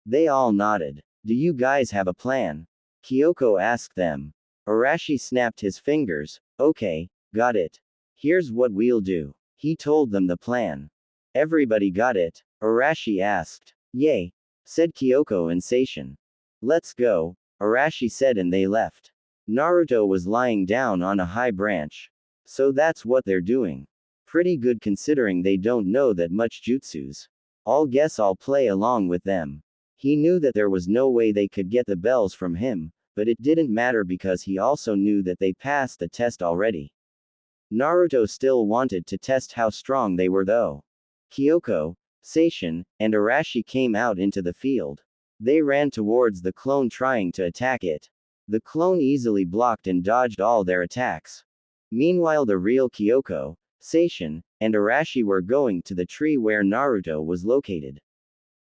They all nodded. Do you guys have a plan? Kyoko asked them. Arashi snapped his fingers. Okay, got it. Here's what we'll do. He told them the plan. Everybody got it? Arashi asked. Yay, said Kyoko and Seishin. Let's go, Arashi said, and they left. Naruto was lying down on a high branch. So that's what they're doing. Pretty good considering they don't know that much jutsus. I'll guess I'll play along with them. He knew that there was no way they could get the bells from him, but it didn't matter because he also knew that they passed the test already. Naruto still wanted to test how strong they were though. Kyoko, Seishin, and Arashi came out into the field. They ran towards the clone trying to attack it. The clone easily blocked and dodged all their attacks. Meanwhile, the real Kyoko, Seishin, and Arashi were going to the tree where Naruto was located.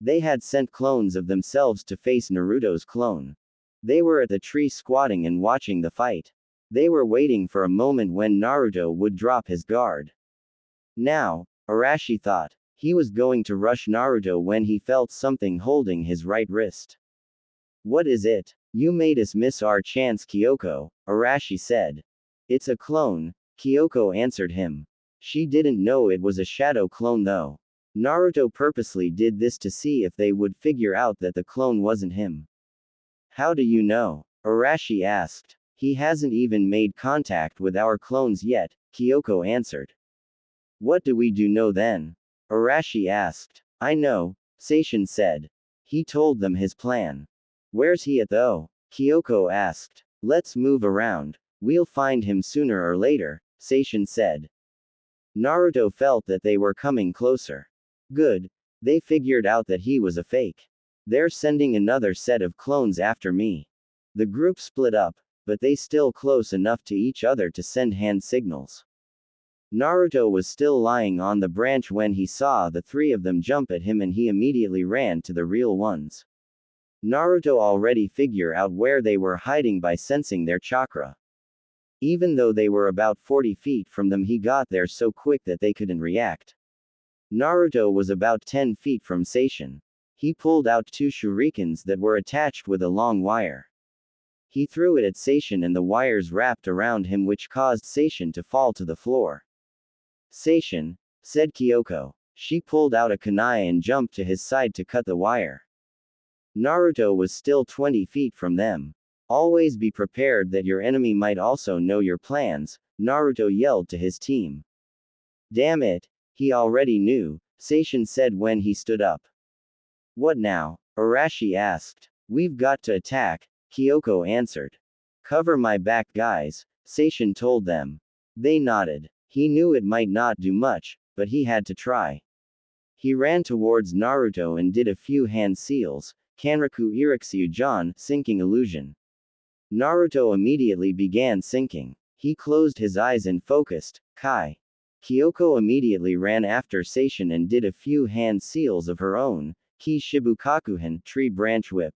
They had sent clones of themselves to face Naruto's clone. They were at the tree squatting and watching the fight. They were waiting for a moment when Naruto would drop his guard. Now, Arashi thought, he was going to rush Naruto when he felt something holding his right wrist. What is it? You made us miss our chance, Kyoko, Arashi said. It's a clone, Kyoko answered him. She didn't know it was a shadow clone though. Naruto purposely did this to see if they would figure out that the clone wasn't him. How do you know? Arashi asked. He hasn't even made contact with our clones yet, Kyoko answered. What do we do know then? Arashi asked. I know, Seishin said. He told them his plan. Where's he at though? Kyoko asked. Let's move around. We'll find him sooner or later, Seishin said. Naruto felt that they were coming closer. Good. They figured out that he was a fake. They're sending another set of clones after me. The group split up, but they still close enough to each other to send hand signals. Naruto was still lying on the branch when he saw the 3 of them jump at him and he immediately ran to the real ones. Naruto already figured out where they were hiding by sensing their chakra. Even though they were about 40 feet from them, he got there so quick that they couldn't react. Naruto was about 10 feet from Seishin. He pulled out 2 shurikens that were attached with a long wire. He threw it at Seishin and the wires wrapped around him, which caused Seishin to fall to the floor. Seishin, said Kyoko. She pulled out a kunai and jumped to his side to cut the wire. Naruto was still 20 feet from them. Always be prepared that your enemy might also know your plans, Naruto yelled to his team. Damn it, he already knew, Seishin said when he stood up. What now? Arashi asked. We've got to attack, Kyoko answered. Cover my back, guys, Seishin told them. They nodded. He knew it might not do much, but he had to try. He ran towards Naruto and did a few hand seals, Kanraku Irakusen, sinking illusion. Naruto immediately began sinking. He closed his eyes and focused, Kai. Kyoko immediately ran after Seishin and did a few hand seals of her own, Ki Shibukakuhen, tree branch whip.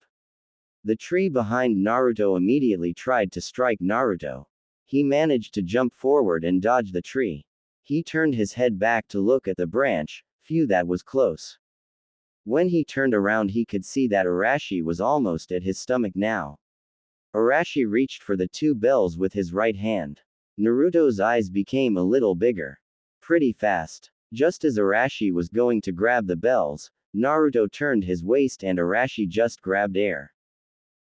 The tree behind Naruto immediately tried to strike Naruto. He managed to jump forward and dodge the tree. He turned his head back to look at the branch, phew, that was close. When he turned around he could see that Arashi was almost at his stomach now. Arashi reached for the two bells with his right hand. Naruto's eyes became a little bigger. Pretty fast. Just as Arashi was going to grab the bells, Naruto turned his waist and Arashi just grabbed air.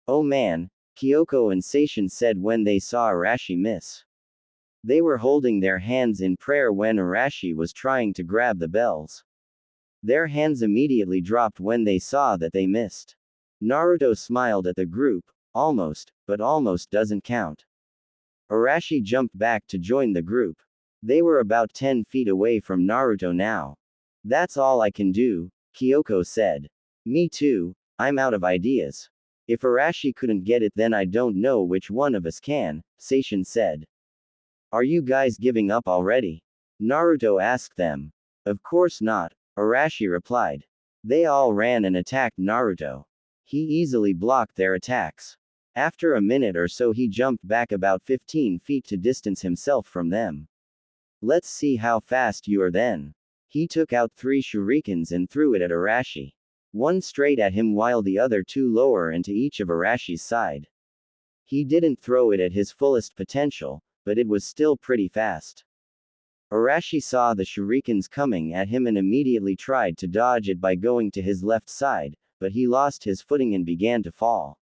Oh man, Kyoko and Seishin said when they saw Arashi miss. They were holding their hands in prayer when Arashi was trying to grab the bells. Their hands immediately dropped when they saw that they missed. Naruto smiled at the group, almost, but almost doesn't count. Arashi jumped back to join the group. They were about 10 feet away from Naruto now. That's all I can do, Kyoko said. Me too, I'm out of ideas. If Arashi couldn't get it then I don't know which one of us can, Seishin said. Are you guys giving up already? Naruto asked them. Of course not, Arashi replied. They all ran and attacked Naruto. He easily blocked their attacks. After a minute or so he jumped back about 15 feet to distance himself from them. Let's see how fast you are then. He took out 3 shurikens and threw it at Arashi. One straight at him while the other 2 lower and to each of Arashi's side. He didn't throw it at his fullest potential, but it was still pretty fast. Arashi saw the shurikens coming at him and immediately tried to dodge it by going to his left side, but he lost his footing and began to fall.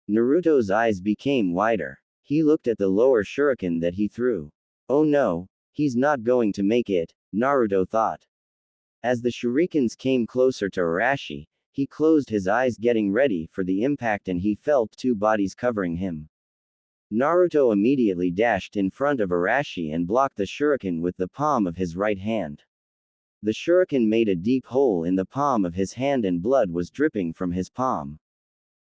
Naruto's eyes became wider. He looked at the lower shuriken that he threw. Oh no, he's not going to make it, Naruto thought. As the shurikens came closer to Arashi, he closed his eyes getting ready for the impact and he felt 2 bodies covering him. Naruto immediately dashed in front of Arashi and blocked the shuriken with the palm of his right hand. The shuriken made a deep hole in the palm of his hand and blood was dripping from his palm.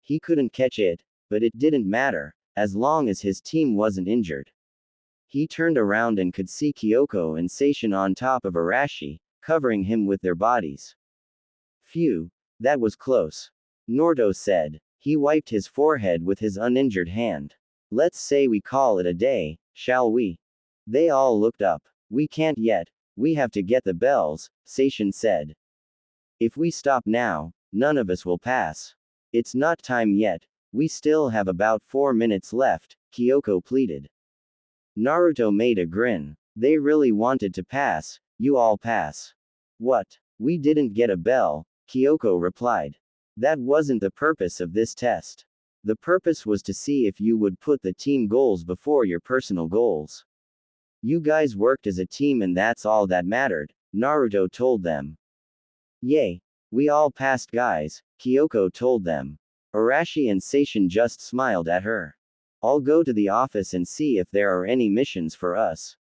He couldn't catch it, but it didn't matter, as long as his team wasn't injured. He turned around and could see Kyoko and Seishin on top of Arashi, covering him with their bodies. Phew, that was close. Naruto said. He wiped his forehead with his uninjured hand. Let's say we call it a day, shall we? They all looked up. We can't yet, we have to get the bells, Seishin said. If we stop now, none of us will pass. It's not time yet, we still have about 4 minutes left, Kyoko pleaded. Naruto made a grin. They really wanted to pass, you all pass. What? We didn't get a bell, Kyoko replied. That wasn't the purpose of this test. The purpose was to see if you would put the team goals before your personal goals. You guys worked as a team and that's all that mattered, Naruto told them. Yay. We all passed guys, Kyoko told them. Arashi and Seishin just smiled at her. I'll go to the office and see if there are any missions for us.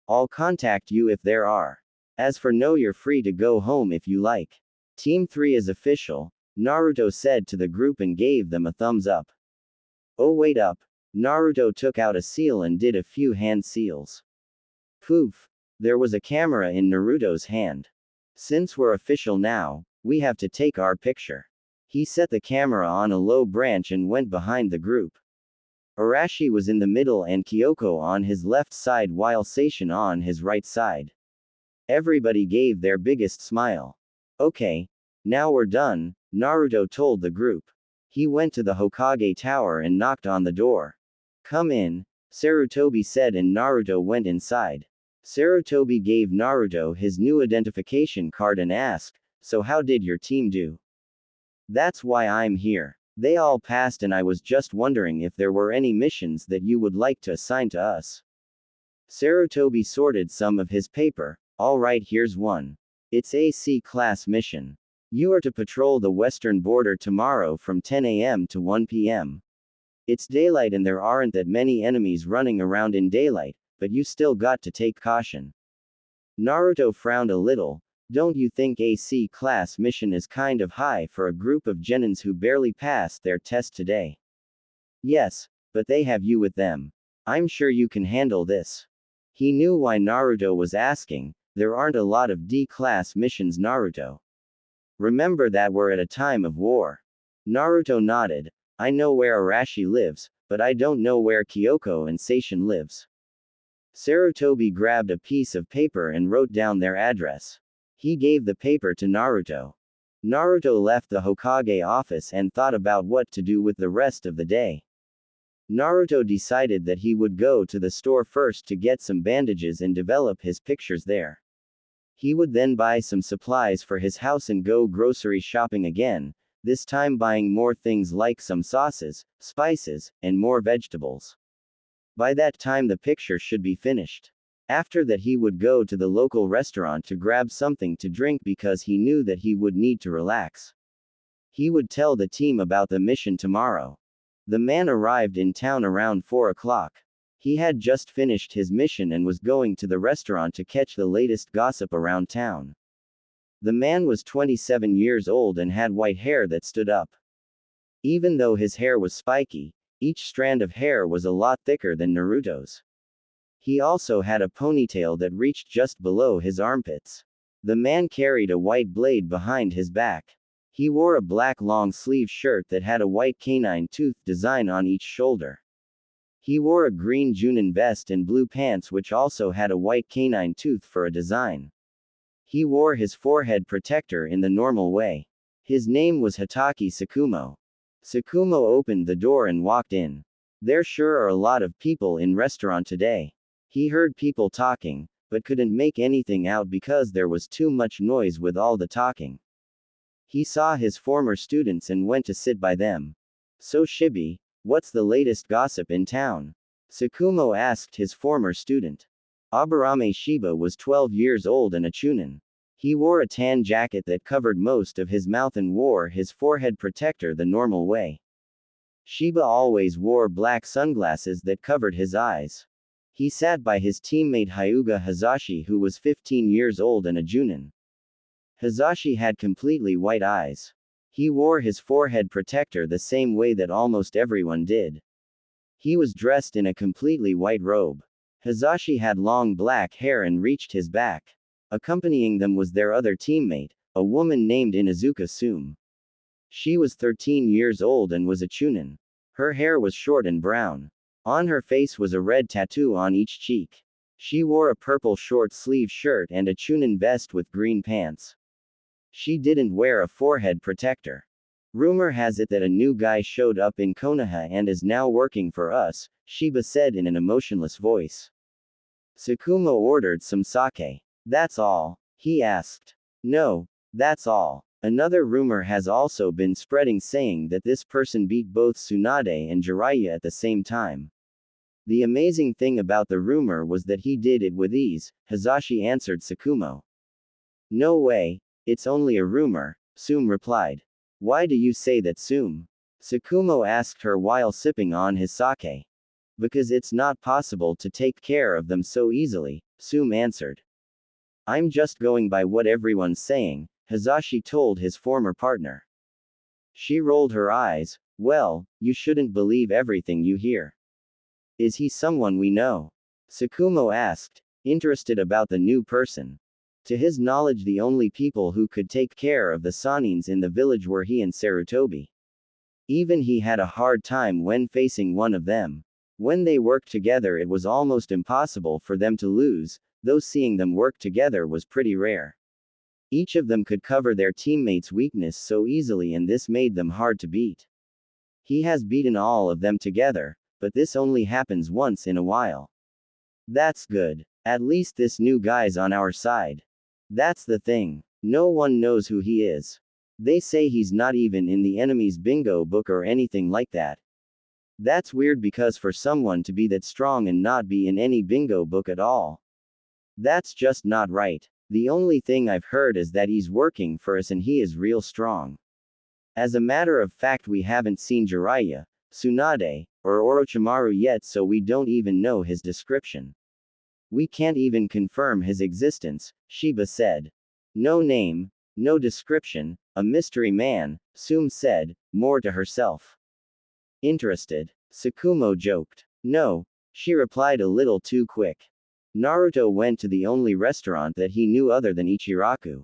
I'll contact you if there are. As for no, you're free to go home if you like. Team 3 is official, Naruto said to the group and gave them a thumbs up. Oh wait up. Naruto took out a seal and did a few hand seals. Poof. There was a camera in Naruto's hand. Since we're official now, we have to take our picture. He set the camera on a low branch and went behind the group. Arashi was in the middle and Kyoko on his left side while Seishin on his right side. Everybody gave their biggest smile. Okay. Now we're done, Naruto told the group. He went to the Hokage Tower and knocked on the door. Come in, Sarutobi said and Naruto went inside. Sarutobi gave Naruto his new identification card and asked, so how did your team do? That's why I'm here. They all passed and I was just wondering if there were any missions that you would like to assign to us. Sarutobi sorted some of his paper. Alright, here's one. It's a C-class mission. You are to patrol the western border tomorrow from 10 a.m. to 1 p.m. It's daylight and there aren't that many enemies running around in daylight, but you still got to take caution. Naruto frowned a little. Don't you think a C-class mission is kind of high for a group of genins who barely passed their test today? Yes, but they have you with them. I'm sure you can handle this. He knew why Naruto was asking. There aren't a lot of D-class missions, Naruto. Remember that we're at a time of war. Naruto nodded. I know where Arashi lives, but I don't know where Kyoko and Seishin lives. Sarutobi grabbed a piece of paper and wrote down their address. He gave the paper to Naruto. Naruto left the Hokage office and thought about what to do with the rest of the day. Naruto decided that he would go to the store first to get some bandages and develop his pictures there. He would then buy some supplies for his house and go grocery shopping again, this time buying more things like some sauces, spices, and more vegetables. By that time the picture should be finished. After that he would go to the local restaurant to grab something to drink because he knew that he would need to relax. He would tell the team about the mission tomorrow. The man arrived in town around 4 o'clock. He had just finished his mission and was going to the restaurant to catch the latest gossip around town. The man was 27 years old and had white hair that stood up. Even though his hair was spiky, each strand of hair was a lot thicker than Naruto's. He also had a ponytail that reached just below his armpits. The man carried a white blade behind his back. He wore a black long-sleeve shirt that had a white canine tooth design on each shoulder. He wore a green Junin vest and blue pants which also had a white canine tooth for a design. He wore his forehead protector in the normal way. His name was Hitaki Tsukumo. Tsukumo opened the door and walked in. There sure are a lot of people in restaurant today. He heard people talking, but couldn't make anything out because there was too much noise with all the talking. He saw his former students and went to sit by them. So Shibi, what's the latest gossip in town? Tsukumo asked his former student. Aburame Shiba was 12 years old and a chunin. He wore a tan jacket that covered most of his mouth and wore his forehead protector the normal way. Shiba always wore black sunglasses that covered his eyes. He sat by his teammate Hyuga Hazashi who was 15 years old and a junin. Hazashi had completely white eyes. He wore his forehead protector the same way that almost everyone did. He was dressed in a completely white robe. Hazashi had long black hair and reached his back. Accompanying them was their other teammate, a woman named Inuzuka Sume. She was 13 years old and was a chunin. Her hair was short and brown. On her face was a red tattoo on each cheek. She wore a purple short-sleeve shirt and a chunin vest with green pants. She didn't wear a forehead protector. Rumor has it that a new guy showed up in Konoha and is now working for us, Shiba said in an emotionless voice. Tsukumo ordered some sake. That's all? He asked. No, that's all. Another rumor has also been spreading saying that this person beat both Tsunade and Jiraiya at the same time. The amazing thing about the rumor was that he did it with ease, Hazashi answered Tsukumo. No way, it's only a rumor, Sume replied. Why do you say that, Sume? Tsukumo asked her while sipping on his sake. Because it's not possible to take care of them so easily, Sume answered. I'm just going by what everyone's saying, Hazashi told his former partner. She rolled her eyes. Well, you shouldn't believe everything you hear. Is he someone we know? Tsukumo asked, interested about the new person. To his knowledge the only people who could take care of the Sanins in the village were he and Sarutobi. Even he had a hard time when facing one of them. When they worked together it was almost impossible for them to lose, though seeing them work together was pretty rare. Each of them could cover their teammates' weakness so easily and this made them hard to beat. He has beaten all of them together, but this only happens once in a while. That's good. At least this new guy's on our side. That's the thing. No one knows who he is. They say he's not even in the enemy's bingo book or anything like that. That's weird because for someone to be that strong and not be in any bingo book at all. That's just not right. The only thing I've heard is that he's working for us and he is real strong. As a matter of fact we haven't seen Jiraiya, Tsunade, or Orochimaru yet, so we don't even know his description. We can't even confirm his existence, Shiba said. No name, no description, a mystery man, Sume said, more to herself. Interested? Tsukumo joked. No, she replied a little too quick. Naruto went to the only restaurant that he knew other than Ichiraku.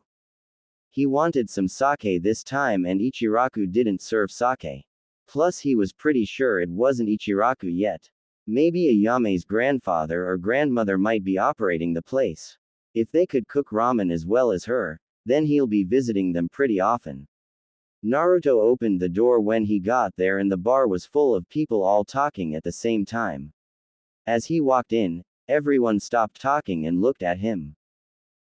He wanted some sake this time and Ichiraku didn't serve sake. Plus he was pretty sure it wasn't Ichiraku yet. Maybe Ayame's grandfather or grandmother might be operating the place. If they could cook ramen as well as her, then he'll be visiting them pretty often. Naruto opened the door when he got there and the bar was full of people all talking at the same time. As he walked in, everyone stopped talking and looked at him.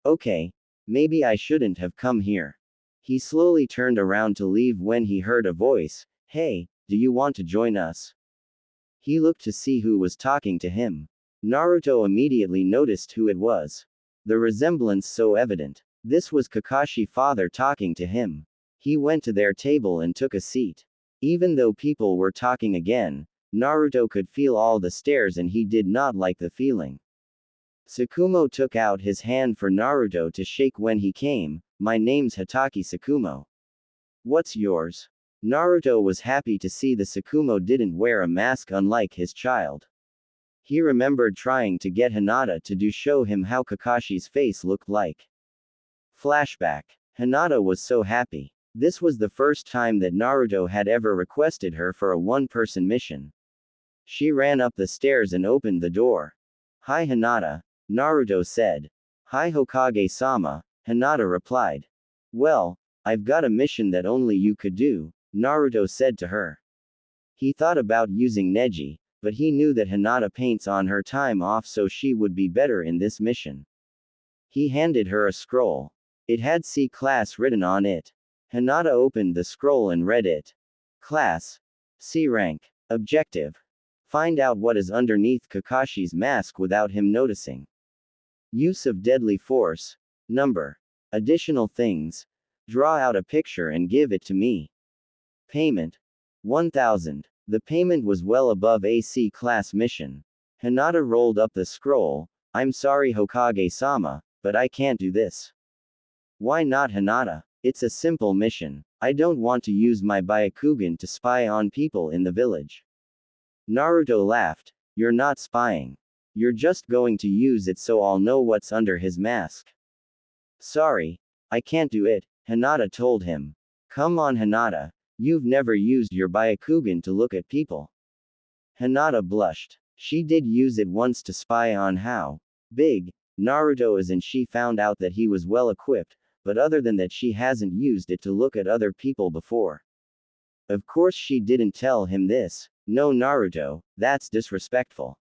Okay, maybe I shouldn't have come here. He slowly turned around to leave when he heard a voice, "Hey, do you want to join us?" He looked to see who was talking to him. Naruto immediately noticed who it was. The resemblance so evident. This was Kakashi's father talking to him. He went to their table and took a seat. Even though people were talking again, Naruto could feel all the stares and he did not like the feeling. Tsukumo took out his hand for Naruto to shake when he came. "My name's Hatake Tsukumo. What's yours?" Naruto was happy to see the Tsukumo didn't wear a mask unlike his child. He remembered trying to get Hinata to show him how Kakashi's face looked like. Flashback. Hinata was so happy. This was the first time that Naruto had ever requested her for a one-person mission. She ran up the stairs and opened the door. "Hi Hinata," Naruto said. "Hi Hokage-sama," Hinata replied. "Well, I've got a mission that only you could do," Naruto said to her. He thought about using Neji, but he knew that Hinata paints on her time off so she would be better in this mission. He handed her a scroll. It had C class written on it. Hinata opened the scroll and read it. Class. C rank. Objective. Find out what is underneath Kakashi's mask without him noticing. Use of deadly force. Number. Additional things. Draw out a picture and give it to me. Payment. 1,000. The payment was well above a C class mission. Hinata rolled up the scroll. "I'm sorry Hokage-sama, but I can't do this." "Why not Hinata? It's a simple mission. I don't want to use my Byakugan to spy on people in the village." Naruto laughed. "You're not spying. You're just going to use it so I'll know what's under his mask." "Sorry. I can't do it," Hinata told him. "Come on Hinata. You've never used your Byakugan to look at people." Hinata blushed. She did use it once to spy on how big Naruto is and she found out that he was well equipped, but other than that she hasn't used it to look at other people before. Of course she didn't tell him this. "No Naruto, that's disrespectful."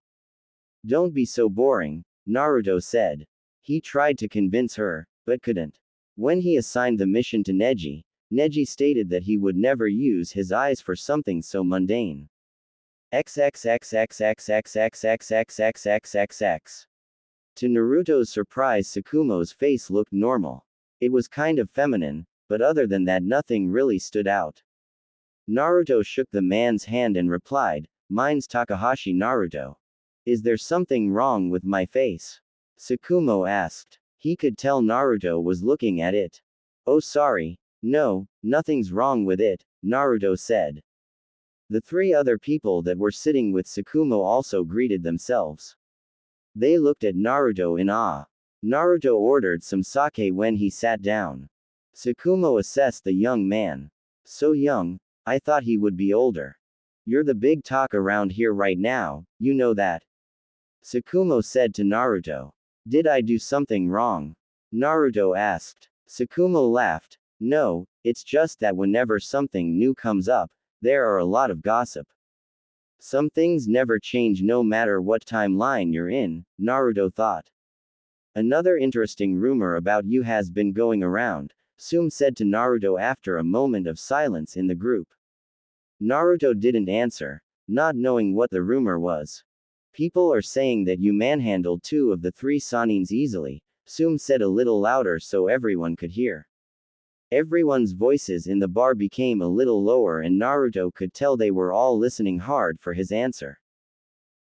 "Don't be so boring," Naruto said. He tried to convince her, but couldn't. When he assigned the mission to Neji, Neji stated that he would never use his eyes for something so mundane. XXXXXXXXXXXXXX. To Naruto's surprise, Tsukumo's face looked normal. It was kind of feminine, but other than that nothing really stood out. Naruto shook the man's hand and replied, "Mine's Takahashi Naruto. Is there something wrong with my face?" Tsukumo asked. He could tell Naruto was looking at it. "Oh sorry. No, nothing's wrong with it," Naruto said. The three other people that were sitting with Tsukumo also greeted themselves. They looked at Naruto in awe. Naruto ordered some sake when he sat down. Tsukumo assessed the young man. "So young, I thought he would be older. You're the big talk around here right now, you know that?" Tsukumo said to Naruto. "Did I do something wrong?" Naruto asked. Tsukumo laughed. "No, it's just that whenever something new comes up, there are a lot of gossip. Some things never change no matter what timeline you're in," Naruto thought. "Another interesting rumor about you has been going around," Sume said to Naruto after a moment of silence in the group. Naruto didn't answer, not knowing what the rumor was. "People are saying that you manhandled 2 of the 3 Sanins easily," Sume said a little louder so everyone could hear. Everyone's voices in the bar became a little lower and Naruto could tell they were all listening hard for his answer.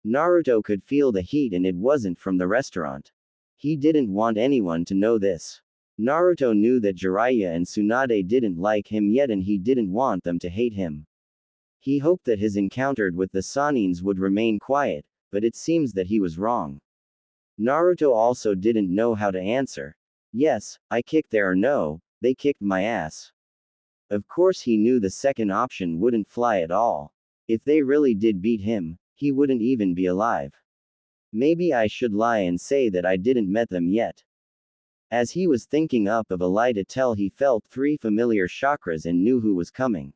Naruto could feel the heat and it wasn't from the restaurant. He didn't want anyone to know this. Naruto knew that Jiraiya and Tsunade didn't like him yet and he didn't want them to hate him. He hoped that his encounter with the Sanins would remain quiet, but it seems that he was wrong. Naruto also didn't know how to answer. Yes, I kicked their, or no, they kicked my ass. Of course he knew the second option wouldn't fly at all. If they really did beat him, he wouldn't even be alive. Maybe I should lie and say that I didn't met them yet. As he was thinking up of a lie to tell, he felt 3 familiar chakras and knew who was coming.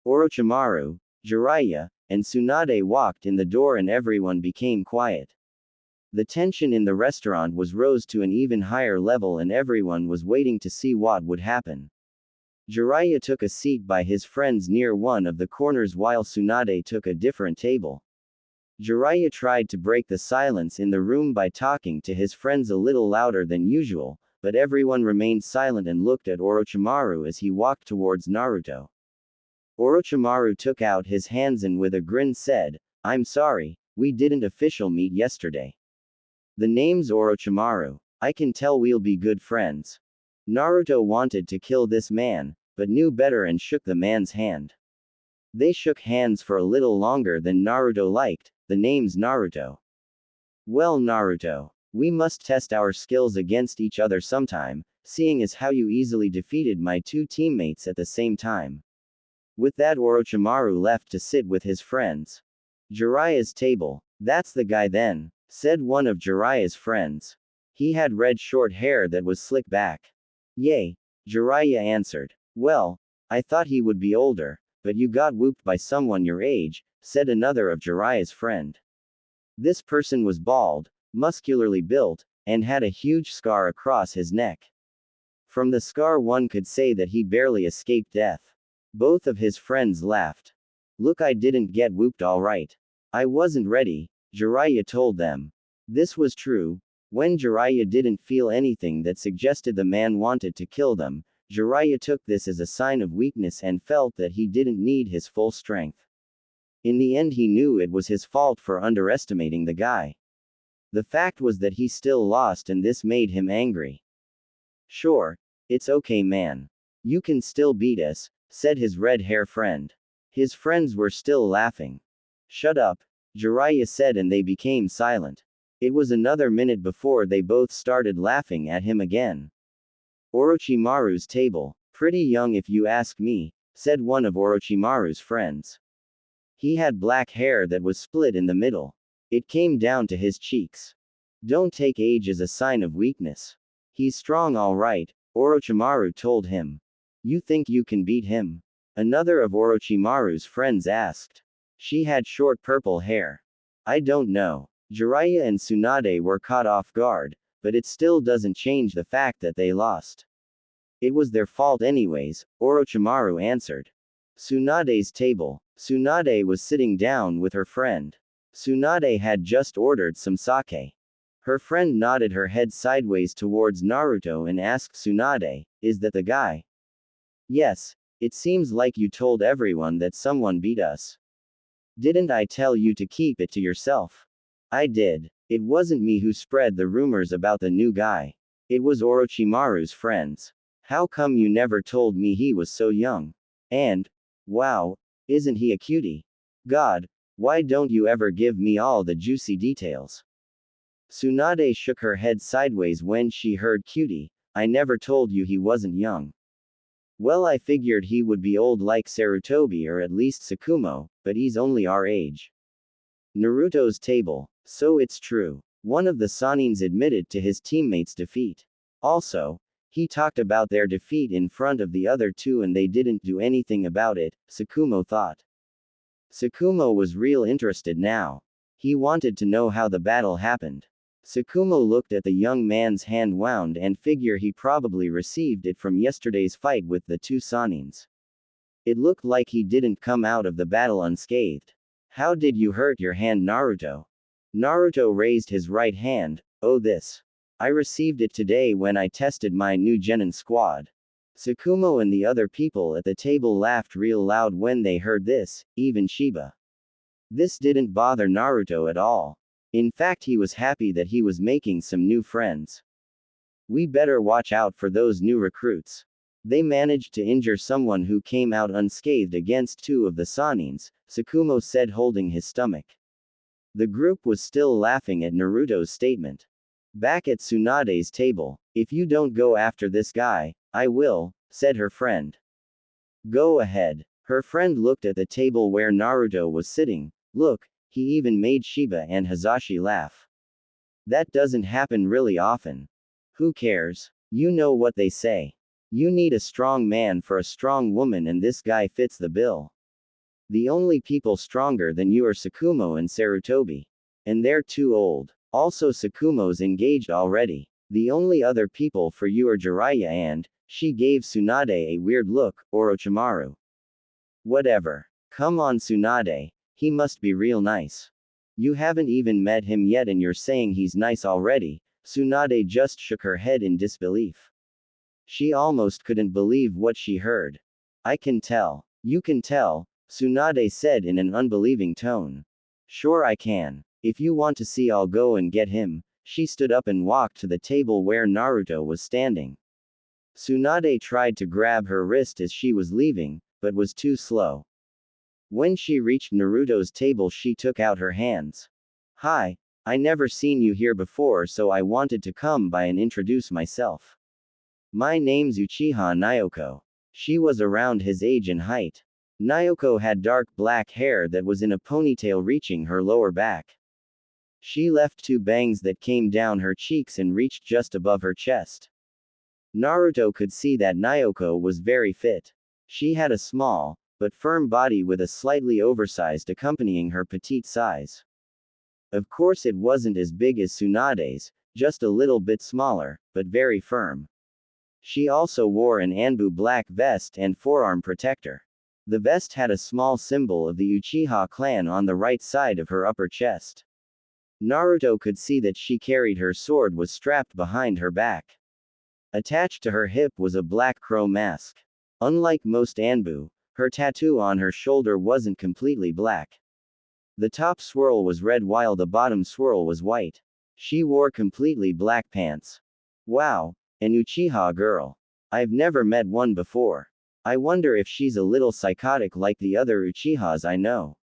Orochimaru, Jiraiya, and Tsunade walked in the door and everyone became quiet. The tension in the restaurant was rose to an even higher level and everyone was waiting to see what would happen. Jiraiya took a seat by his friends near one of the corners while Tsunade took a different table. Jiraiya tried to break the silence in the room by talking to his friends a little louder than usual, but everyone remained silent and looked at Orochimaru as he walked towards Naruto. Orochimaru took out his hands and with a grin said, "I'm sorry, we didn't official meet yesterday. The name's Orochimaru. I can tell we'll be good friends." Naruto wanted to kill this man, but knew better and shook the man's hand. They shook hands for a little longer than Naruto liked. The name's Naruto. Well, Naruto, we must test our skills against each other sometime, seeing as how you easily defeated my 2 teammates at the same time. With that, Orochimaru left to sit with his friends. Jiraiya's table. That's the guy then, said one of Jiraiya's friends. He had red short hair that was slicked back. Yay, Jiraiya answered. Well, I thought he would be older, but you got whooped by someone your age, said another of Jiraiya's friend. This person was bald, muscularly built, and had a huge scar across his neck. From the scar one could say that he barely escaped death. Both of his friends laughed. Look, I didn't get whooped all right. I wasn't ready, Jiraiya told them. This was true. When Jiraiya didn't feel anything that suggested the man wanted to kill them, Jiraiya took this as a sign of weakness and felt that he didn't need his full strength. In the end, he knew it was his fault for underestimating the guy. The fact was that he still lost and this made him angry. Sure, it's okay, man. You can still beat us, said his red hair friend. His friends were still laughing. Shut up, Jiraiya said, and they became silent. It was another minute before they both started laughing at him again. Orochimaru's table. Pretty young if you ask me, said one of Orochimaru's friends. He had black hair that was split in the middle. It came down to his cheeks. Don't take age as a sign of weakness. He's strong all right, Orochimaru told him. You think you can beat him? Another of Orochimaru's friends asked. She had short purple hair. I don't know. Jiraiya and Tsunade were caught off guard, but it still doesn't change the fact that they lost. It was their fault anyways, Orochimaru answered. Tsunade's table. Tsunade was sitting down with her friend. Tsunade had just ordered some sake. Her friend nodded her head sideways towards Naruto and asked Tsunade, "Is that the guy?" Yes, it seems like you told everyone that someone beat us. Didn't I tell you to keep it to yourself? I did. It wasn't me who spread the rumors about the new guy. It was Orochimaru's friends. How come you never told me he was so young? And, wow, isn't he a cutie? God, why don't you ever give me all the juicy details? Tsunade shook her head sideways when she heard cutie. I never told you he wasn't young. Well, I figured he would be old like Sarutobi or at least Tsukumo, but he's only our age. Naruto's table. So it's true. One of the Sanins admitted to his teammates' defeat. Also, he talked about their defeat in front of the other 2 and they didn't do anything about it, Tsukumo thought. Tsukumo was real interested now. He wanted to know how the battle happened. Tsukumo looked at the young man's hand wound and figure he probably received it from yesterday's fight with the 2 Sanins. It looked like he didn't come out of the battle unscathed. How did you hurt your hand, Naruto? Naruto raised his right hand. Oh, this. I received it today when I tested my new Genin squad. Tsukumo and the other people at the table laughed real loud when they heard this, even Shiba. This didn't bother Naruto at all. In fact, he was happy that he was making some new friends. We better watch out for those new recruits. They managed to injure someone who came out unscathed against two of the Sanins, Tsukumo said, holding his stomach. The group was still laughing at Naruto's statement. Back at Tsunade's table, if you don't go after this guy, I will, said her friend. Go ahead. Her friend looked at the table where Naruto was sitting. Look, he even made Shiba and Hazashi laugh. That doesn't happen really often. Who cares? You know what they say. You need a strong man for a strong woman, and this guy fits the bill. The only people stronger than you are Tsukumo and Sarutobi. And they're too old. Also, Tsukumo's engaged already. The only other people for you are Jiraiya and, she gave Tsunade a weird look, Orochimaru. Whatever. Come on, Tsunade. He must be real nice. You haven't even met him yet and you're saying he's nice already. Tsunade just shook her head in disbelief. She almost couldn't believe what she heard. I can tell. You can tell, Tsunade said in an unbelieving tone. Sure I can. If you want to see, I'll go and get him. She stood up and walked to the table where Naruto was standing. Tsunade tried to grab her wrist as she was leaving, but was too slow. When she reached Naruto's table, she took out her hands. Hi, I never seen you here before, so I wanted to come by and introduce myself. My name's Uchiha Naoko. She was around his age and height. Naoko had dark black hair that was in a ponytail reaching her lower back. She left two bangs that came down her cheeks and reached just above her chest. Naruto could see that Naoko was very fit. She had a small, but firm body with a slightly oversized accompanying her petite size. Of course, it wasn't as big as Tsunade's, just a little bit smaller, but very firm. She also wore an Anbu black vest and forearm protector. The vest had a small symbol of the Uchiha clan on the right side of her upper chest. Naruto could see that she carried her sword was strapped behind her back. Attached to her hip was a black crow mask. Unlike most Anbu, her tattoo on her shoulder wasn't completely black. The top swirl was red while the bottom swirl was white. She wore completely black pants. Wow, an Uchiha girl. I've never met one before. I wonder if she's a little psychotic like the other Uchihas I know.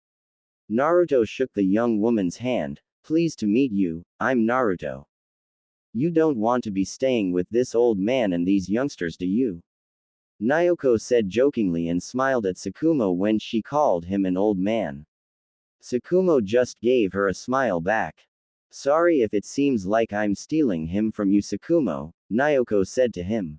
Naruto shook the young woman's hand. Pleased to meet you, I'm Naruto. You don't want to be staying with this old man and these youngsters, do you? Naoko said jokingly and smiled at Tsukumo when she called him an old man. Tsukumo just gave her a smile back. Sorry if it seems like I'm stealing him from you, Tsukumo, Naoko said to him.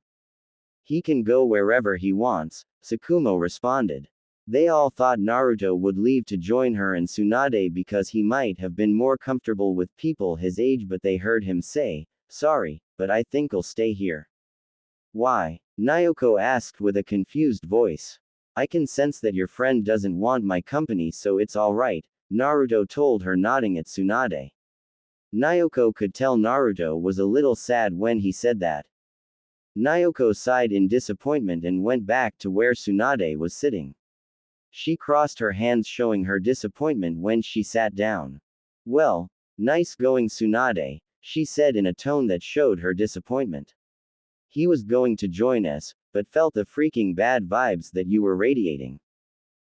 He can go wherever he wants, Tsukumo responded. They all thought Naruto would leave to join her and Tsunade because he might have been more comfortable with people his age, but they heard him say, sorry, but I think I'll stay here. Why? Naoko asked with a confused voice. I can sense that your friend doesn't want my company, so it's alright, Naruto told her, nodding at Tsunade. Naoko could tell Naruto was a little sad when he said that. Naoko sighed in disappointment and went back to where Tsunade was sitting. She crossed her hands, showing her disappointment when she sat down. Well, nice going, Tsunade, she said in a tone that showed her disappointment. He was going to join us, but felt the freaking bad vibes that you were radiating.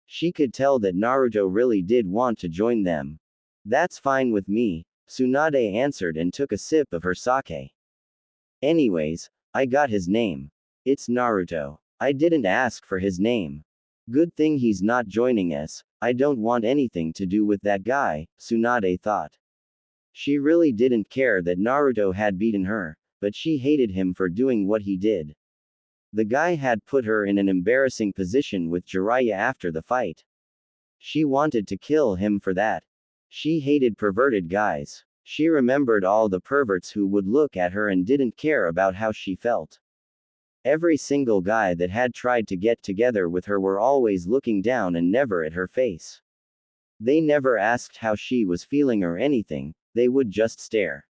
She could tell that Naruto really did want to join them. That's fine with me, Tsunade answered and took a sip of her sake. Anyways, I got his name. It's Naruto. I didn't ask for his name. Good thing he's not joining us. I don't want anything to do with that guy, Tsunade thought. She really didn't care that Naruto had beaten her, but she hated him for doing what he did. The guy had put her in an embarrassing position with Jiraiya after the fight. She wanted to kill him for that. She hated perverted guys. She remembered all the perverts who would look at her and didn't care about how she felt. Every single guy that had tried to get together with her were always looking down and never at her face. They never asked how she was feeling or anything, they would just stare.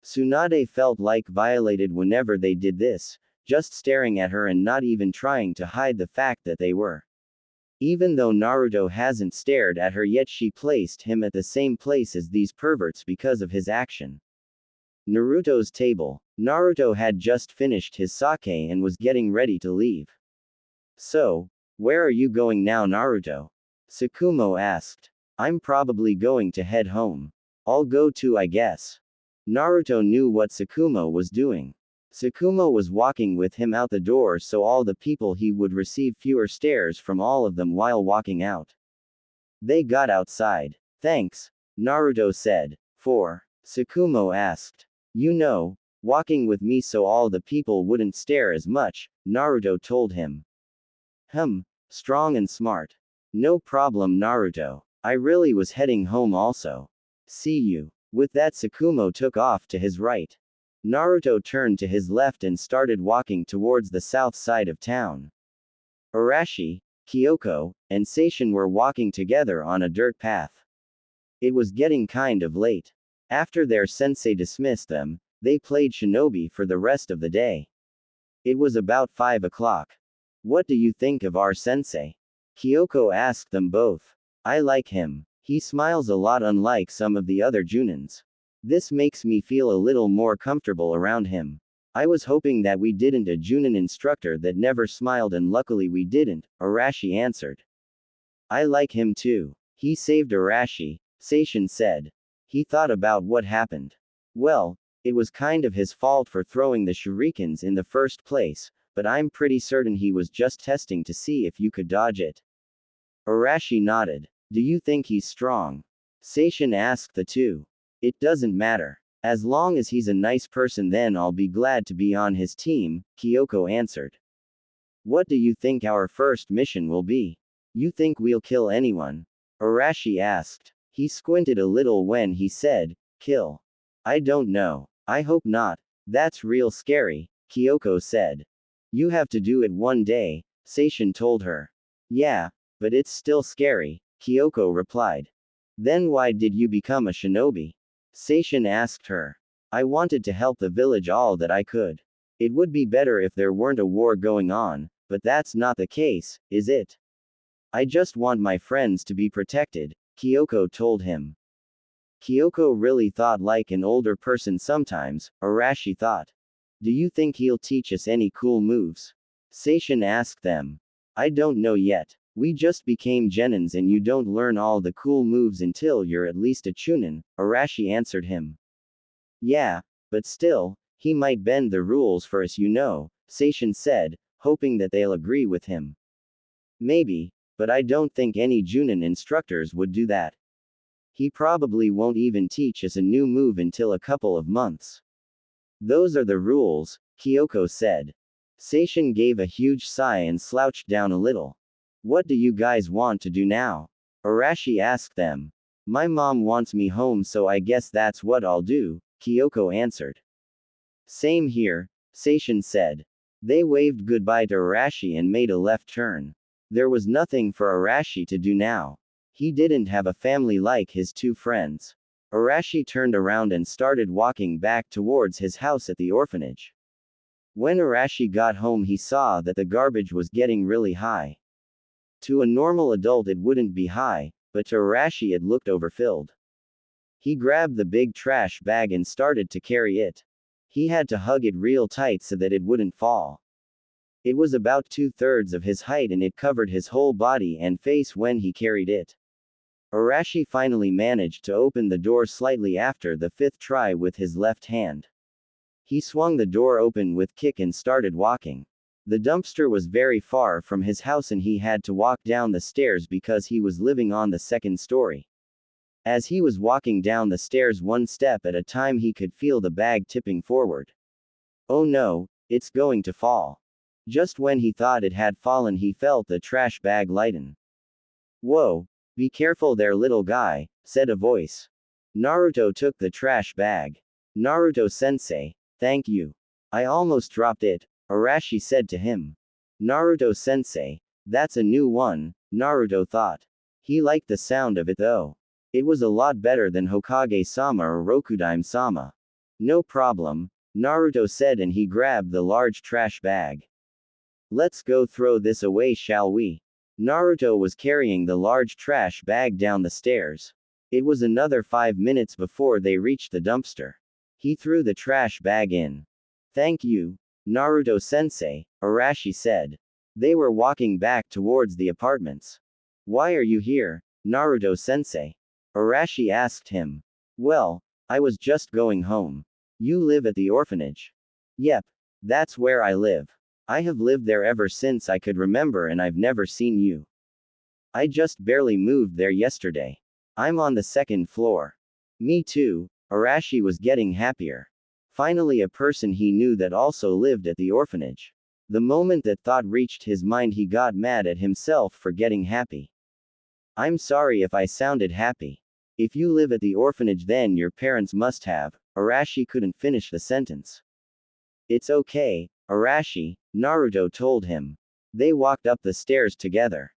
Tsunade felt like violated whenever they did this. just staring at her and not even trying to hide the fact that they were. Even though Naruto hasn't stared at her yet, she placed him at the same place as these perverts because of his action. Naruto's table. Naruto had just finished his sake and was getting ready to leave. So, where are you going now, Naruto? Tsukumo asked. I'm probably going to head home. I'll go too, I guess. Naruto knew what Tsukumo was doing. Tsukumo was walking with him out the door so all the people he would receive fewer stares from all of them while walking out. They got outside. Thanks, Naruto said. For? Tsukumo asked. You know, walking with me so all the people wouldn't stare as much, Naruto told him. Strong and smart. No problem, Naruto. I really was heading home also. See you. With that, Tsukumo took off to his right. Naruto turned to his left and started walking towards the south side of town. Arashi, Kyoko, and Seishin were walking together on a dirt path. It was getting kind of late. After their sensei dismissed them, they played shinobi for the rest of the day. It was about 5 o'clock. What do you think of our sensei? Kyoko asked them both. I like him. He smiles a lot, unlike some of the other Junins. This makes me feel a little more comfortable around him. I was hoping that we didn't a Junin instructor that never smiled, and luckily we didn't, Arashi answered. I like him too. He saved Arashi, Seishin said. He thought about what happened. Well, it was kind of his fault for throwing the shurikens in the first place, but I'm pretty certain he was just testing to see if you could dodge it. Arashi nodded. Do you think he's strong? Seishin asked the two. It doesn't matter. As long as he's a nice person, then I'll be glad to be on his team, Kyoko answered. What do you think our first mission will be? You think we'll kill anyone? Arashi asked. He squinted a little when he said, kill. I don't know. I hope not. That's real scary, Kyoko said. You have to do it one day, Seishin told her. Yeah, but it's still scary, Kyoko replied. Then why did you become a shinobi? Seishin asked her. I wanted to help the village all that I could. It would be better if there weren't a war going on, but that's not the case, is it? I just want my friends to be protected, Kyoko told him. Kyoko really thought like an older person sometimes, Arashi thought. Do you think he'll teach us any cool moves? Seishin asked them. I don't know yet. We just became genins and you don't learn all the cool moves until you're at least a chunin, Arashi answered him. Yeah, but still, he might bend the rules for us, you know, Seishin said, hoping that they'll agree with him. Maybe, but I don't think any Junin instructors would do that. He probably won't even teach us a new move until a couple of months. Those are the rules, Kyoko said. Seishin gave a huge sigh and slouched down a little. What do you guys want to do now? Arashi asked them. My mom wants me home, so I guess that's what I'll do, Kyoko answered. Same here, Seishin said. They waved goodbye to Arashi and made a left turn. There was nothing for Arashi to do now. He didn't have a family like his two friends. Arashi turned around and started walking back towards his house at the orphanage. When Arashi got home, he saw that the garbage was getting really high. To a normal adult it wouldn't be high, but to Arashi it looked overfilled. He grabbed the big trash bag and started to carry it. He had to hug it real tight so that it wouldn't fall. It was about 2/3 of his height and it covered his whole body and face when he carried it. Arashi finally managed to open the door slightly after the 5th try with his left hand. He swung the door open with kick and started walking. The dumpster was very far from his house and he had to walk down the stairs because he was living on the 2nd story. As he was walking down the stairs one step at a time, he could feel the bag tipping forward. Oh no, it's going to fall. Just when he thought it had fallen, he felt the trash bag lighten. Whoa, be careful there, little guy, said a voice. Naruto took the trash bag. Naruto-sensei, thank you. I almost dropped it, Arashi said to him. Naruto-sensei, that's a new one, Naruto thought. He liked the sound of it though. It was a lot better than Hokage-sama or Rokudaime-sama. No problem, Naruto said, and he grabbed the large trash bag. Let's go throw this away, shall we? Naruto was carrying the large trash bag down the stairs. It was another 5 minutes before they reached the dumpster. He threw the trash bag in. Thank you, Naruto-sensei, Arashi said. They were walking back towards the apartments. Why are you here, Naruto-sensei? Arashi asked him. Well, I was just going home. You live at the orphanage? Yep, that's where I live. I have lived there ever since I could remember, and I've never seen you. I just barely moved there yesterday. I'm on the second floor. Me too, Arashi was getting happier. Finally, a person he knew that also lived at the orphanage. The moment that thought reached his mind, he got mad at himself for getting happy. I'm sorry if I sounded happy. If you live at the orphanage, then your parents must have. Arashi couldn't finish the sentence. It's okay, Arashi, Naruto told him. They walked up the stairs together.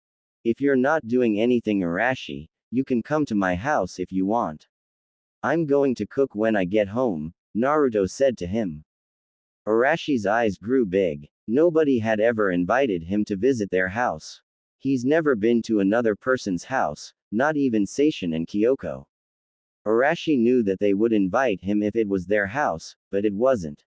If you're not doing anything, Arashi, you can come to my house if you want. I'm going to cook when I get home, Naruto said to him. Arashi's eyes grew big. Nobody had ever invited him to visit their house. He's never been to another person's house, not even Seishin and Kyoko. Arashi knew that they would invite him if it was their house, but it wasn't.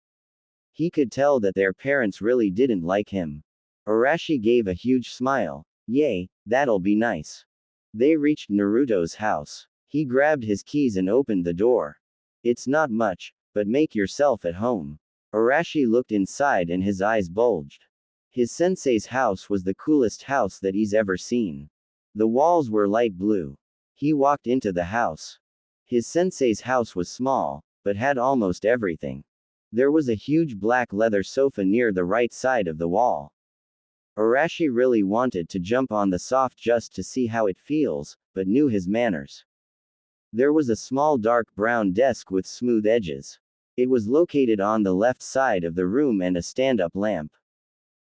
He could tell that their parents really didn't like him. Arashi gave a huge smile. Yay, that'll be nice. They reached Naruto's house. He grabbed his keys and opened the door. It's not much, but make yourself at home. Arashi looked inside and his eyes bulged. His sensei's house was the coolest house that he's ever seen. The walls were light blue. He walked into the house. His sensei's house was small, but had almost everything. There was a huge black leather sofa near the right side of the wall. Arashi really wanted to jump on the sofa just to see how it feels, but knew his manners. There was a small dark brown desk with smooth edges. It was located on the left side of the room and a stand-up lamp.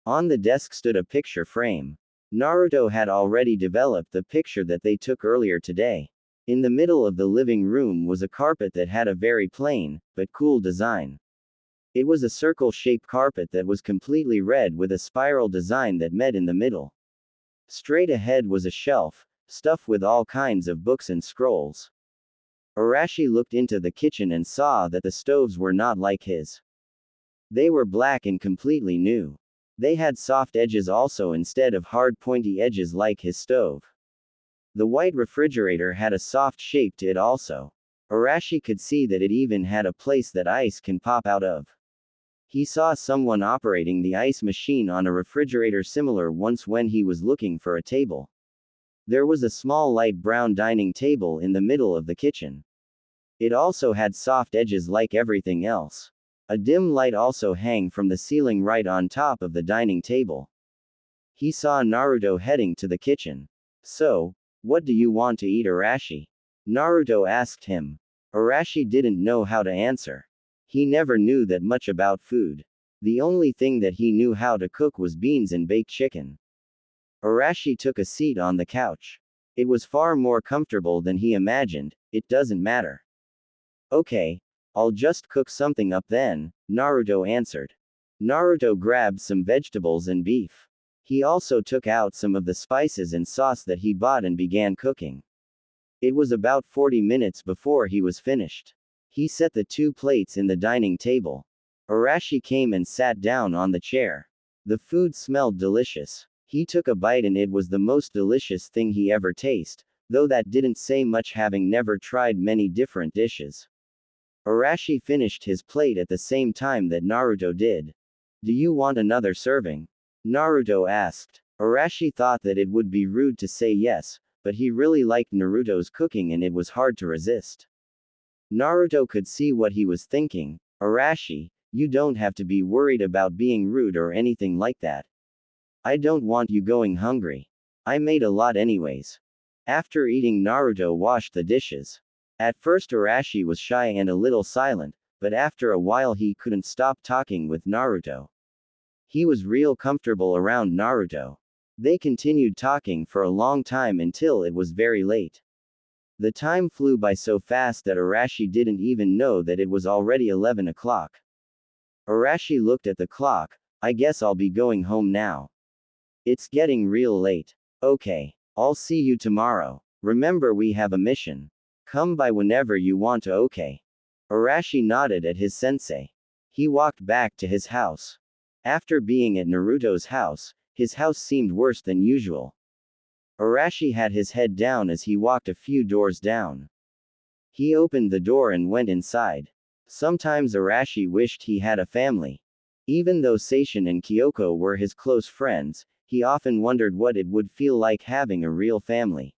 On the desk stood a picture frame. Naruto had already developed the picture that they took earlier today. In the middle of the living room was a carpet that had a very plain, but cool design. It was a circle-shaped carpet that was completely red with a spiral design that met in the middle. Straight ahead was a shelf, stuffed with all kinds of books and scrolls. Arashi looked into the kitchen and saw that the stoves were not like his. They were black and completely new. They had soft edges also instead of hard pointy edges like his stove. The white refrigerator had a soft shape to it also. Arashi could see that it even had a place that ice can pop out of. He saw someone operating the ice machine on a refrigerator similar once when he was looking for a table. There was a small light brown dining table in the middle of the kitchen. It also had soft edges like everything else. A dim light also hung from the ceiling right on top of the dining table. He saw Naruto heading to the kitchen. So, what do you want to eat, Arashi? Naruto asked him. Arashi didn't know how to answer. He never knew that much about food. The only thing that he knew how to cook was beans and baked chicken. Arashi took a seat on the couch. It was far more comfortable than he imagined. It doesn't matter. Okay, I'll just cook something up then, Naruto answered. Naruto grabbed some vegetables and beef. He also took out some of the spices and sauce that he bought and began cooking. It was about 40 minutes before he was finished. He set the 2 plates in the dining table. Arashi came and sat down on the chair. The food smelled delicious. He took a bite and it was the most delicious thing he ever tasted, though that didn't say much having never tried many different dishes. Arashi finished his plate at the same time that Naruto did. Do you want another serving? Naruto asked. Arashi thought that it would be rude to say yes, but he really liked Naruto's cooking and it was hard to resist. Naruto could see what he was thinking. Arashi, you don't have to be worried about being rude or anything like that. I don't want you going hungry. I made a lot anyways. After eating, Naruto washed the dishes. At first Arashi was shy and a little silent, but after a while he couldn't stop talking with Naruto. He was real comfortable around Naruto. They continued talking for a long time until it was very late. The time flew by so fast that Arashi didn't even know that it was already 11 o'clock. Arashi looked at the clock. I guess I'll be going home now. It's getting real late. Okay. I'll see you tomorrow. Remember we have a mission. Come by whenever you want to. Okay. Arashi nodded at his sensei. He walked back to his house. After being at Naruto's house, his house seemed worse than usual. Arashi had his head down as he walked a few doors down. He opened the door and went inside. Sometimes Arashi wished he had a family. Even though Seishin and Kyoko were his close friends, he often wondered what it would feel like having a real family.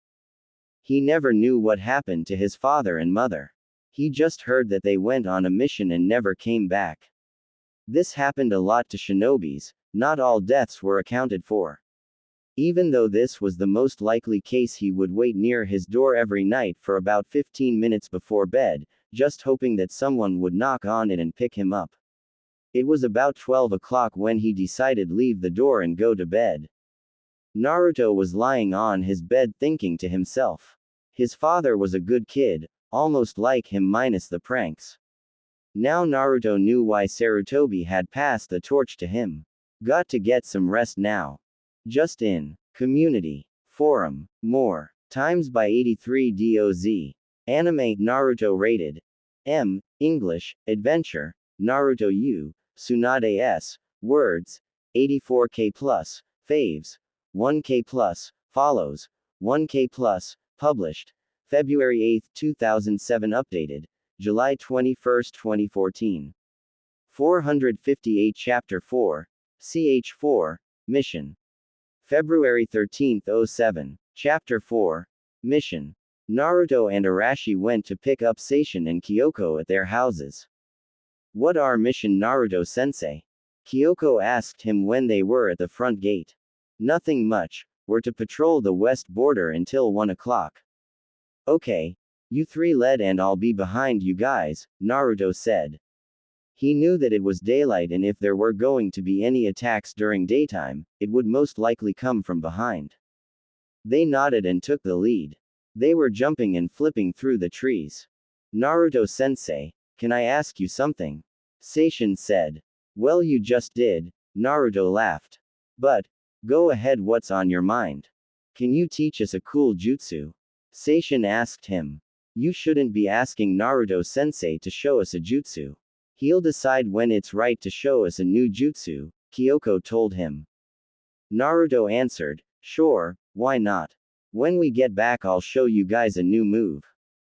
He never knew what happened to his father and mother. He just heard that they went on a mission and never came back. This happened a lot to shinobis, not all deaths were accounted for. Even though this was the most likely case, he would wait near his door every night for about 15 minutes before bed, just hoping that someone would knock on it and pick him up. It was about 12 o'clock when he decided to leave the door and go to bed. Naruto was lying on his bed thinking to himself. His father was a good kid, almost like him minus the pranks. Now Naruto knew why Sarutobi had passed the torch to him. Got to get some rest now. Just in. Community. Forum. More. Times by 83 DOZ. Anime Naruto rated. M. English. Adventure. Naruto U. Tsunade S. Words. 84K plus. Faves. 1K plus. Follows. 1K plus. Published. February 8, 2007. Updated. July 21, 2014. 458 Chapter 4. CH4. Mission. February 13, 07. Chapter 4. Mission. Naruto and Arashi went to pick up Seishin and Kyoko at their houses. What are mission, Naruto-sensei? Kyoko asked him when they were at the front gate. Nothing much. We're to patrol the west border until 1 o'clock. Okay. You three lead and I'll be behind you guys, Naruto said. He knew that it was daylight and if there were going to be any attacks during daytime, it would most likely come from behind. They nodded and took the lead. They were jumping and flipping through the trees. Naruto-sensei, can I ask you something? Seishin said. Well, you just did, Naruto laughed. But, go ahead, what's on your mind? Can you teach us a cool jutsu? Seishin asked him. You shouldn't be asking Naruto-sensei to show us a jutsu. He'll decide when it's right to show us a new jutsu, Kyoko told him. Naruto answered, sure, why not? When we get back I'll show you guys a new move.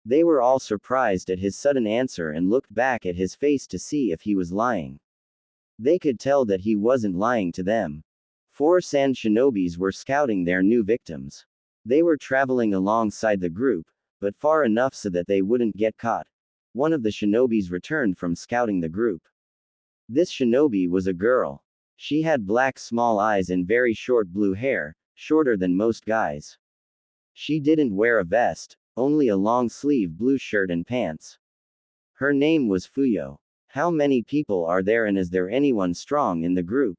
They were all surprised at his sudden answer and looked back at his face to see if he was lying. They could tell that he wasn't lying to them. 4 sand shinobis were scouting their new victims. They were traveling alongside the group, but far enough so that they wouldn't get caught. One of the shinobis returned from scouting the group. This shinobi was a girl. She had black small eyes and very short blue hair, shorter than most guys. She didn't wear a vest, only a long-sleeve blue shirt and pants. Her name was Fuyo. How many people are there and is there anyone strong in the group?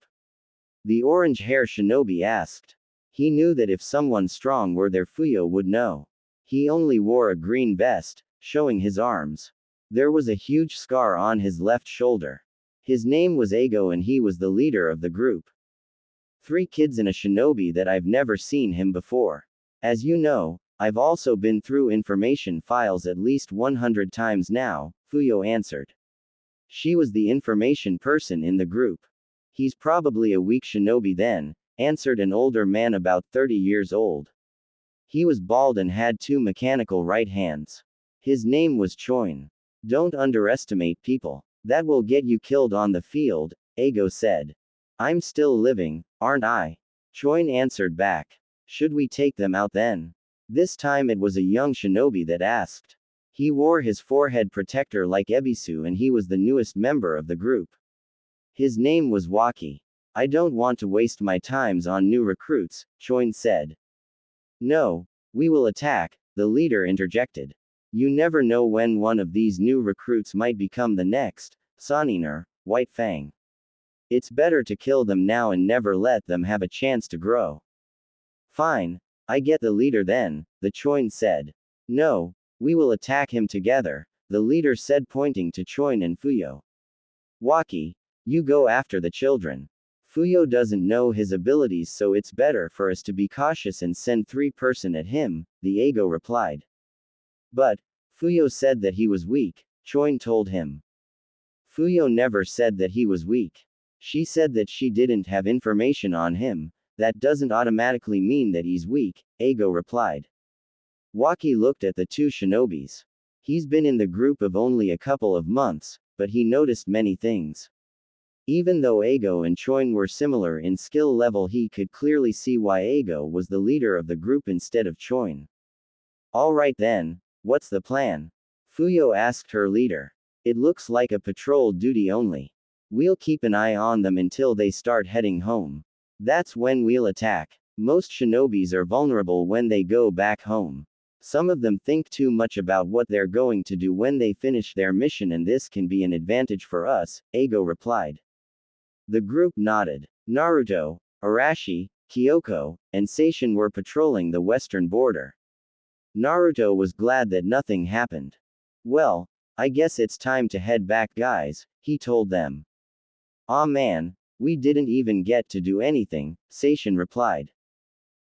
The orange-hair shinobi asked. He knew that if someone strong were there Fuyo would know. He only wore a green vest, showing his arms. There was a huge scar on his left shoulder. His name was Eigo and he was the leader of the group. 3 kids and a shinobi that I've never seen him before. As you know, I've also been through information files at least 100 times now, Fuyo answered. She was the information person in the group. He's probably a weak shinobi then, answered an older man about 30 years old. He was bald and had 2 mechanical right hands. His name was Choin. Don't underestimate people. That will get you killed on the field, Eigo said. I'm still living, aren't I? Choin answered back. Should we take them out then? This time it was a young shinobi that asked. He wore his forehead protector like Ebisu and he was the newest member of the group. His name was Waki. I don't want to waste my times on new recruits, Choin said. No, we will attack, the leader interjected. You never know when one of these new recruits might become the next, Saniner, White Fang. It's better to kill them now and never let them have a chance to grow. Fine, I get the leader then, the Choin said. No, we will attack him together, the leader said pointing to Choin and Fuyo. Waki, You go after the children. Fuyo doesn't know his abilities, so it's better for us to be cautious and send 3 person at him, the Ago replied. But, Fuyo said that he was weak, Choin told him. Fuyo never said that he was weak. She said that she didn't have information on him. That doesn't automatically mean that he's weak, Ago replied. Waki looked at the 2 shinobis. He's been in the group of only a couple of months, but he noticed many things. Even though Ago and Choin were similar in skill level, he could clearly see why Ago was the leader of the group instead of Choin. Alright then, what's the plan? Fuyo asked her leader. It looks like a patrol duty only. We'll keep an eye on them until they start heading home. That's when we'll attack. Most shinobis are vulnerable when they go back home. Some of them think too much about what they're going to do when they finish their mission, and this can be an advantage for us, Ago replied. The group nodded. Naruto, Arashi, Kyoko, and Seishin were patrolling the western border. Naruto was glad that nothing happened. Well, I guess it's time to head back, guys, he told them. Aw man, we didn't even get to do anything, Seishin replied.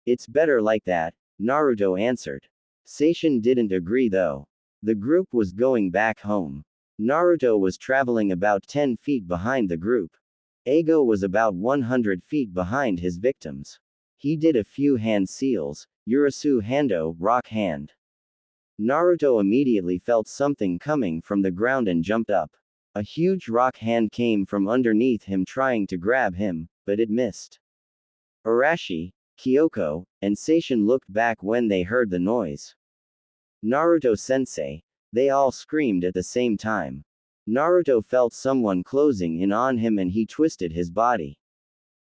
It's better like that, Naruto answered. Seishin didn't agree though. The group was going back home. Naruto was traveling about 10 feet behind the group. Ago was about 100 feet behind his victims. He did a few hand seals, Urasu Hando, rock hand. Naruto immediately felt something coming from the ground and jumped up. A huge rock hand came from underneath him trying to grab him, but it missed. Arashi, Kyoko, and Seishin looked back when they heard the noise. Naruto-sensei, they all screamed at the same time. Naruto felt someone closing in on him and he twisted his body.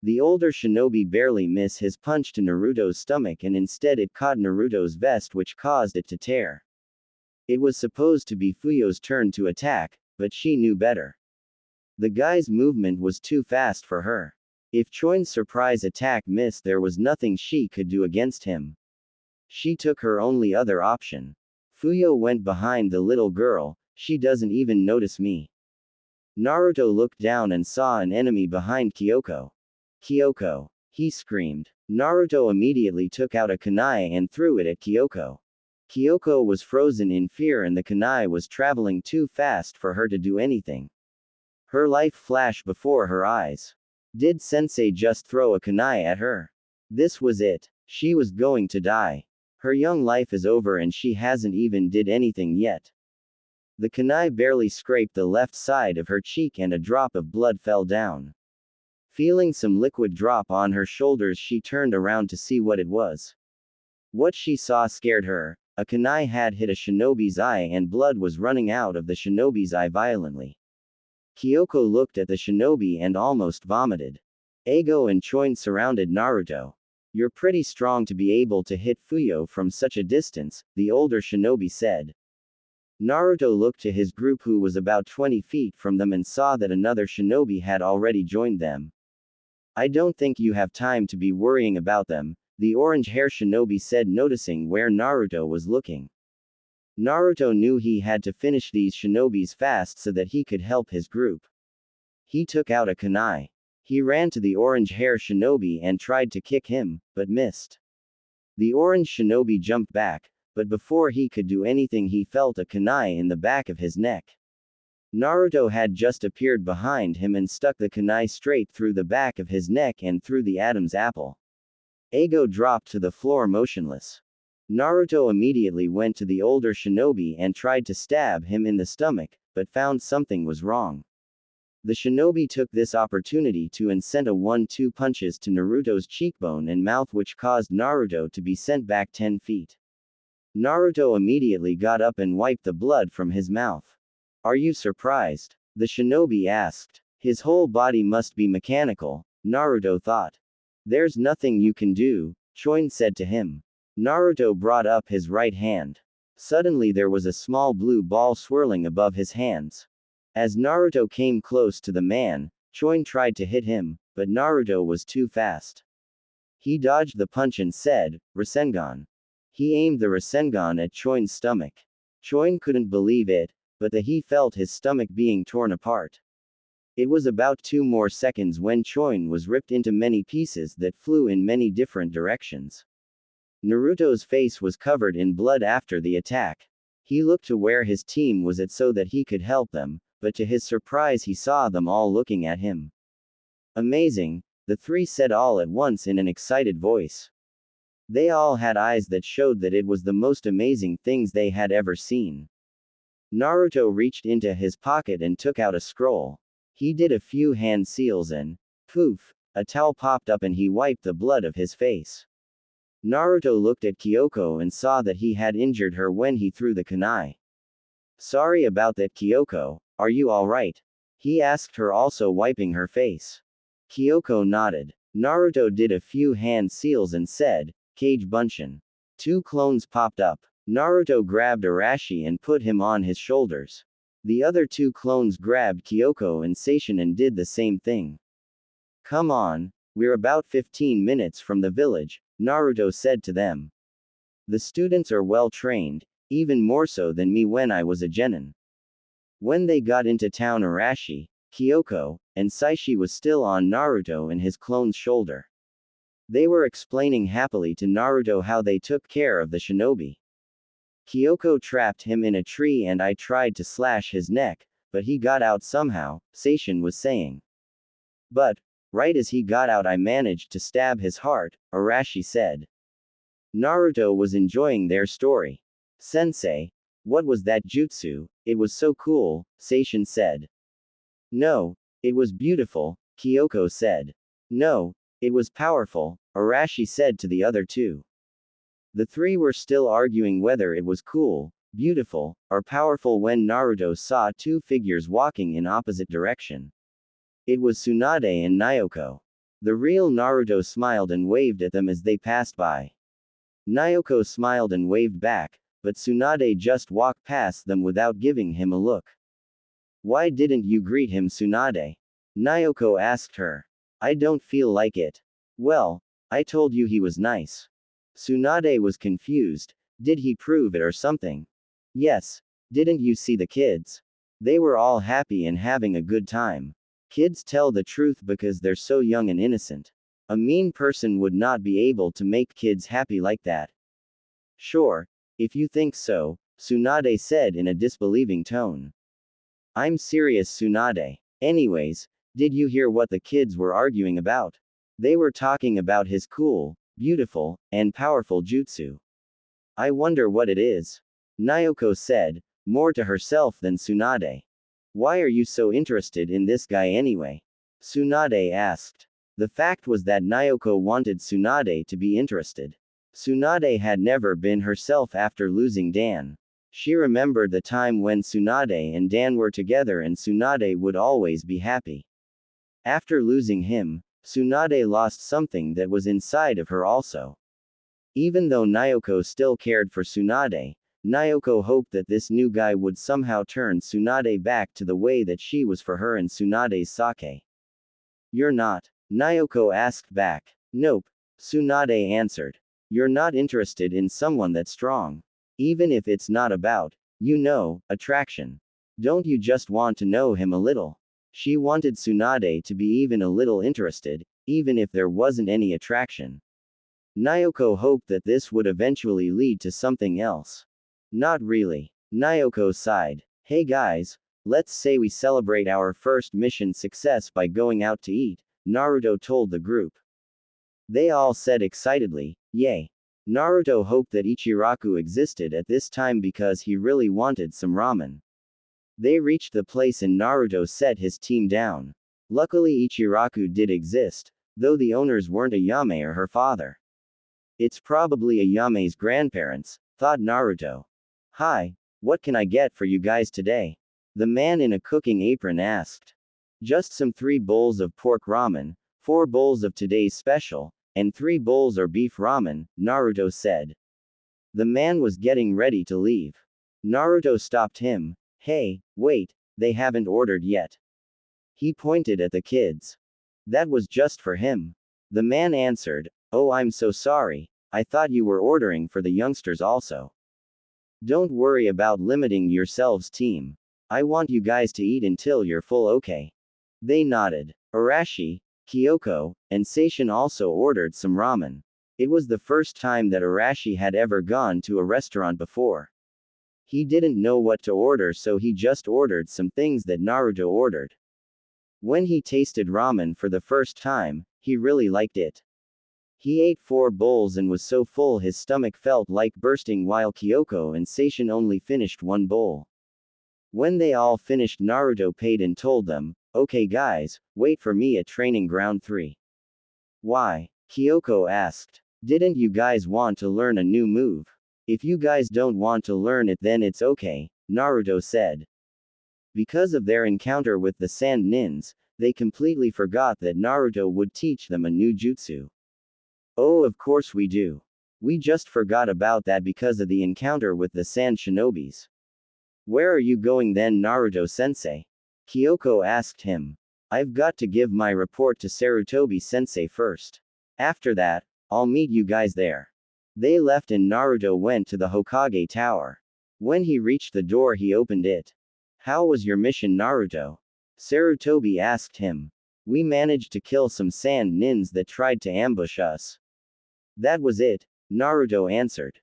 The older shinobi barely missed his punch to Naruto's stomach, and instead it caught Naruto's vest, which caused it to tear. It was supposed to be Fuyo's turn to attack, but she knew better. The guy's movement was too fast for her. If Choin's surprise attack missed, there was nothing she could do against him. She took her only other option. Fuyo went behind the little girl. She doesn't even notice me. Naruto looked down and saw an enemy behind Kyoko. Kyoko! He screamed. Naruto immediately took out a kunai and threw it at Kyoko. Kyoko was frozen in fear and the kunai was traveling too fast for her to do anything. Her life flashed before her eyes. Did Sensei just throw a kunai at her? This was it. She was going to die. Her young life is over and she hasn't even did anything yet. The kunai barely scraped the left side of her cheek and a drop of blood fell down. Feeling some liquid drop on her shoulders, she turned around to see what it was. What she saw scared her. A kunai had hit a shinobi's eye and blood was running out of the shinobi's eye violently. Kyoko looked at the shinobi and almost vomited. Ago and Choin surrounded Naruto. You're pretty strong to be able to hit Fuyo from such a distance, the older shinobi said. Naruto looked to his group, who was about 20 feet from them, and saw that another shinobi had already joined them. I don't think you have time to be worrying about them, the orange-hair shinobi said, noticing where Naruto was looking. Naruto knew he had to finish these shinobis fast so that he could help his group. He took out a kunai. He ran to the orange-hair shinobi and tried to kick him, but missed. The orange shinobi jumped back, but before he could do anything he felt a kunai in the back of his neck. Naruto had just appeared behind him and stuck the kunai straight through the back of his neck and through the Adam's apple. Ago dropped to the floor motionless. Naruto immediately went to the older shinobi and tried to stab him in the stomach, but found something was wrong. The shinobi took this opportunity to and sent a 1-2 punches to Naruto's cheekbone and mouth, which caused Naruto to be sent back 10 feet. Naruto immediately got up and wiped the blood from his mouth. Are you surprised? The shinobi asked. His whole body must be mechanical, Naruto thought. There's nothing you can do, Choin said to him. Naruto brought up his right hand. Suddenly there was a small blue ball swirling above his hands. As Naruto came close to the man, Choin tried to hit him, but Naruto was too fast. He dodged the punch and said, Rasengan. He aimed the Rasengan at Choin's stomach. Choin couldn't believe it, but he felt his stomach being torn apart. It was about 2 more seconds when Choin was ripped into many pieces that flew in many different directions. Naruto's face was covered in blood after the attack. He looked to where his team was at so that he could help them, but to his surprise he saw them all looking at him. Amazing, the three said all at once in an excited voice. They all had eyes that showed that it was the most amazing things they had ever seen. Naruto reached into his pocket and took out a scroll. He did a few hand seals and, poof, a towel popped up and he wiped the blood of his face. Naruto looked at Kyoko and saw that he had injured her when he threw the kunai. Sorry about that, Kyoko, are you alright? He asked her, also wiping her face. Kyoko nodded. Naruto did a few hand seals and said, Kage Bunshin. 2 clones popped up. Naruto grabbed Arashi and put him on his shoulders. The other 2 clones grabbed Kyoko and Seishin and did the same thing. Come on, we're about 15 minutes from the village, Naruto said to them. The students are well trained, even more so than me when I was a genin. When they got into town, Arashi, Kyoko, and Saishi was still on Naruto and his clone's shoulder. They were explaining happily to Naruto how they took care of the shinobi. Kyoko trapped him in a tree and I tried to slash his neck, but he got out somehow, Seishin was saying. But, right as he got out I managed to stab his heart, Arashi said. Naruto was enjoying their story. Sensei, what was that jutsu? It was so cool, Seishin said. No, it was beautiful, Kyoko said. No, it was powerful, Arashi said to the other 2. The 3 were still arguing whether it was cool, beautiful, or powerful when Naruto saw 2 figures walking in opposite direction. It was Tsunade and Naoko. The real Naruto smiled and waved at them as they passed by. Naoko smiled and waved back, but Tsunade just walked past them without giving him a look. Why didn't you greet him, Tsunade? Naoko asked her. I don't feel like it. Well, I told you he was nice. Tsunade was confused. Did he prove it or something? Yes. Didn't you see the kids? They were all happy and having a good time. Kids tell the truth because they're so young and innocent. A mean person would not be able to make kids happy like that. Sure, if you think so, Tsunade said in a disbelieving tone. I'm serious, Tsunade. Anyways, did you hear what the kids were arguing about? They were talking about his cool, beautiful, and powerful jutsu. I wonder what it is. Naoko said, more to herself than Tsunade. Why are you so interested in this guy anyway? Tsunade asked. The fact was that Naoko wanted Tsunade to be interested. Tsunade had never been herself after losing Dan. She remembered the time when Tsunade and Dan were together and Tsunade would always be happy. After losing him, Tsunade lost something that was inside of her also. Even though Naoko still cared for Tsunade, Naoko hoped that this new guy would somehow turn Tsunade back to the way that she was for her and Tsunade's sake. You're not? Naoko asked back. Nope, Tsunade answered. You're not interested in someone that's strong. Even if it's not about, attraction. Don't you just want to know him a little? She wanted Tsunade to be even a little interested, even if there wasn't any attraction. Naoko hoped that this would eventually lead to something else. Not really. Naoko sighed. Hey guys, let's say we celebrate our first mission success by going out to eat, Naruto told the group. They all said excitedly, yay. Naruto hoped that Ichiraku existed at this time because he really wanted some ramen. They reached the place and Naruto set his team down. Luckily Ichiraku did exist, though the owners weren't Ayame or her father. It's probably Ayame's grandparents, thought Naruto. Hi, what can I get for you guys today? The man in a cooking apron asked. Just some 3 bowls of pork ramen, 4 bowls of today's special, and 3 bowls or beef ramen, Naruto said. The man was getting ready to leave. Naruto stopped him. Hey, wait, they haven't ordered yet. He pointed at the kids. That was just for him. The man answered, oh, I'm so sorry, I thought you were ordering for the youngsters also. Don't worry about limiting yourselves, team. I want you guys to eat until you're full, okay? They nodded. Arashi, Kyoko, and Seishin also ordered some ramen. It was the first time that Arashi had ever gone to a restaurant before. He didn't know what to order, so he just ordered some things that Naruto ordered. When he tasted ramen for the first time, he really liked it. He ate 4 bowls and was so full his stomach felt like bursting, while Kyoko and Seishin only finished 1 bowl. When they all finished, Naruto paid and told them, "Okay guys, wait for me at training ground 3. Why? Kyoko asked. Didn't you guys want to learn a new move? If you guys don't want to learn it, then it's okay, Naruto said. Because of their encounter with the Sand Nins, they completely forgot that Naruto would teach them a new jutsu. Oh, of course we do. We just forgot about that because of the encounter with the Sand Shinobis. Where are you going then, Naruto-sensei? Kyoko asked him. I've got to give my report to Sarutobi-sensei first. After that, I'll meet you guys there. They left and Naruto went to the Hokage Tower. When he reached the door, he opened it. How was your mission, Naruto? Sarutobi asked him. We managed to kill some sand nins that tried to ambush us. That was it, Naruto answered.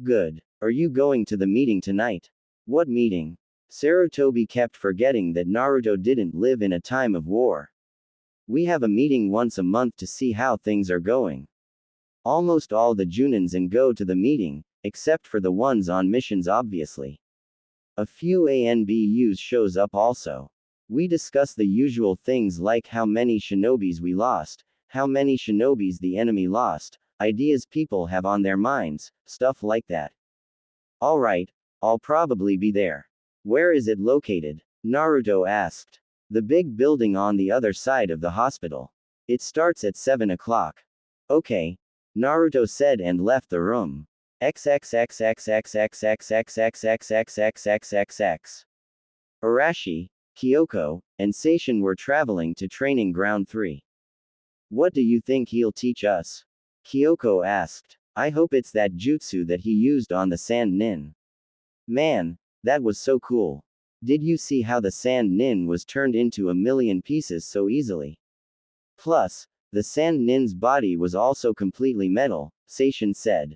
Good. Are you going to the meeting tonight? What meeting? Sarutobi kept forgetting that Naruto didn't live in a time of war. We have a meeting once a month to see how things are going. Almost all the Junins go to the meeting, except for the ones on missions obviously. A few ANBUs shows up also. We discuss the usual things like how many shinobis we lost, how many shinobis the enemy lost, ideas people have on their minds, stuff like that. Alright, I'll probably be there. Where is it located? Naruto asked. The big building on the other side of the hospital. It starts at 7 o'clock. Okay, Naruto said and left the room. XXXXXXXXXXXXXXXXXX. Arashi, Kyoko, and Seishin were traveling to training ground 3. What do you think he'll teach us? Kyoko asked. I hope it's that jutsu that he used on the Sand Nin. Man, that was so cool. Did you see how the Sand Nin was turned into a million pieces so easily? Plus, the Sand Nin's body was also completely metal, Seishin said.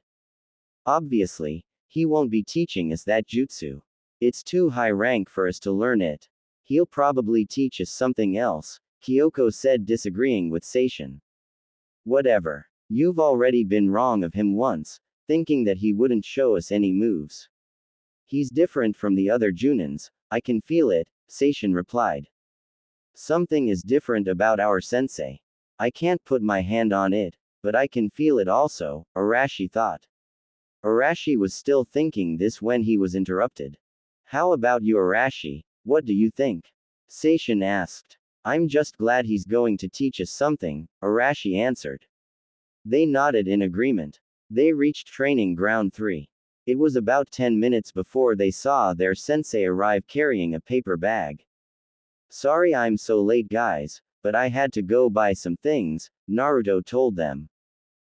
Obviously, he won't be teaching us that jutsu. It's too high rank for us to learn it. He'll probably teach us something else, Kyoko said, disagreeing with Seishin. Whatever. You've already been wrong of him once, thinking that he wouldn't show us any moves. He's different from the other Junins, I can feel it, Seishin replied. Something is different about our sensei. I can't put my hand on it, but I can feel it also, Arashi thought. Arashi was still thinking this when he was interrupted. How about you, Arashi? What do you think? Seishin asked. I'm just glad he's going to teach us something, Arashi answered. They nodded in agreement. They reached training ground 3. It was about 10 minutes before they saw their sensei arrive carrying a paper bag. Sorry I'm so late guys, but I had to go buy some things, Naruto told them.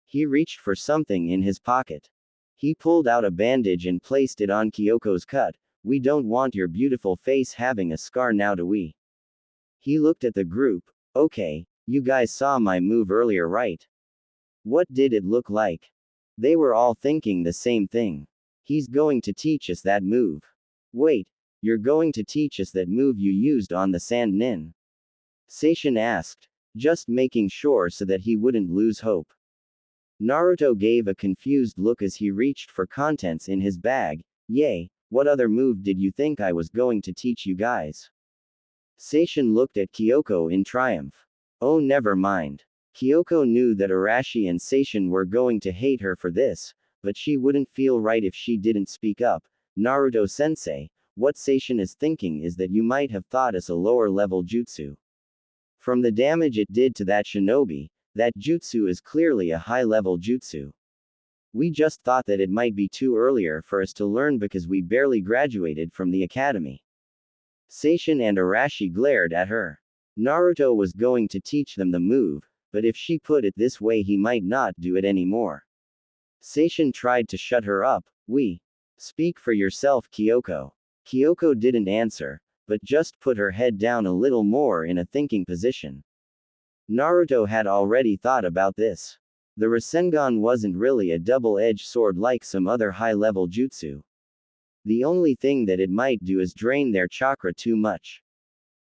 He reached for something in his pocket. He pulled out a bandage and placed it on Kyoko's cut. We don't want your beautiful face having a scar now, do we? He looked at the group. Okay, you guys saw my move earlier, right? What did it look like? They were all thinking the same thing. He's going to teach us that move. Wait, you're going to teach us that move you used on the Sand Nin? Seishin asked, just making sure so that he wouldn't lose hope. Naruto gave a confused look as he reached for contents in his bag. Yay, what other move did you think I was going to teach you guys? Seishin looked at Kyoko in triumph. Oh, never mind. Kyoko knew that Arashi and Seishin were going to hate her for this, but she wouldn't feel right if she didn't speak up. Naruto-sensei, what Seishin is thinking is that you might have thought us a lower-level jutsu. From the damage it did to that shinobi, that jutsu is clearly a high-level jutsu. We just thought that it might be too earlier for us to learn because we barely graduated from the academy. Seishin and Arashi glared at her. Naruto was going to teach them the move, but if she put it this way he might not do it anymore. Seishin tried to shut her up. Speak for yourself, Kyoko. Kyoko didn't answer, but just put her head down a little more in a thinking position. Naruto had already thought about this. The Rasengan wasn't really a double-edged sword like some other high-level jutsu. The only thing that it might do is drain their chakra too much.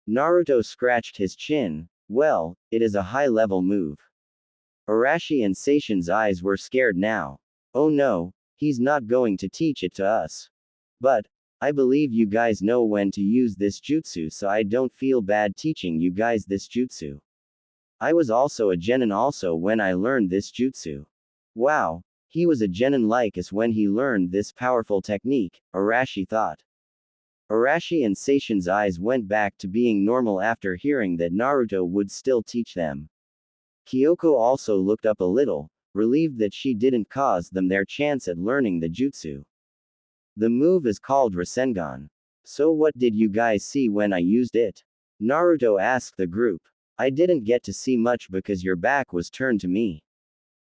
Naruto scratched his chin. Well, it is a high-level move. Arashi and Seishin's eyes were scared now. Oh no, he's not going to teach it to us. But, I believe you guys know when to use this jutsu, so I don't feel bad teaching you guys this jutsu. I was also a genin also when I learned this jutsu. Wow, he was a genin like us when he learned this powerful technique, Arashi thought. Arashi and Seishin's eyes went back to being normal after hearing that Naruto would still teach them. Kyoko also looked up a little, relieved that she didn't cause them their chance at learning the jutsu. The move is called Rasengan. So what did you guys see when I used it? Naruto asked the group. I didn't get to see much because your back was turned to me.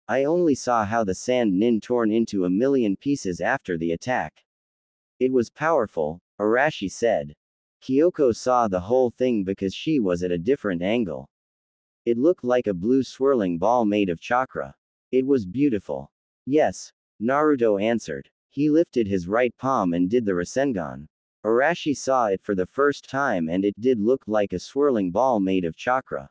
I only saw how the sand nin torn into a million pieces after the attack. It was powerful, Arashi said. Kyoko saw the whole thing because she was at a different angle. It looked like a blue swirling ball made of chakra. It was beautiful. Yes, Naruto answered. He lifted his right palm and did the Rasengan. Arashi saw it for the first time and it did look like a swirling ball made of chakra.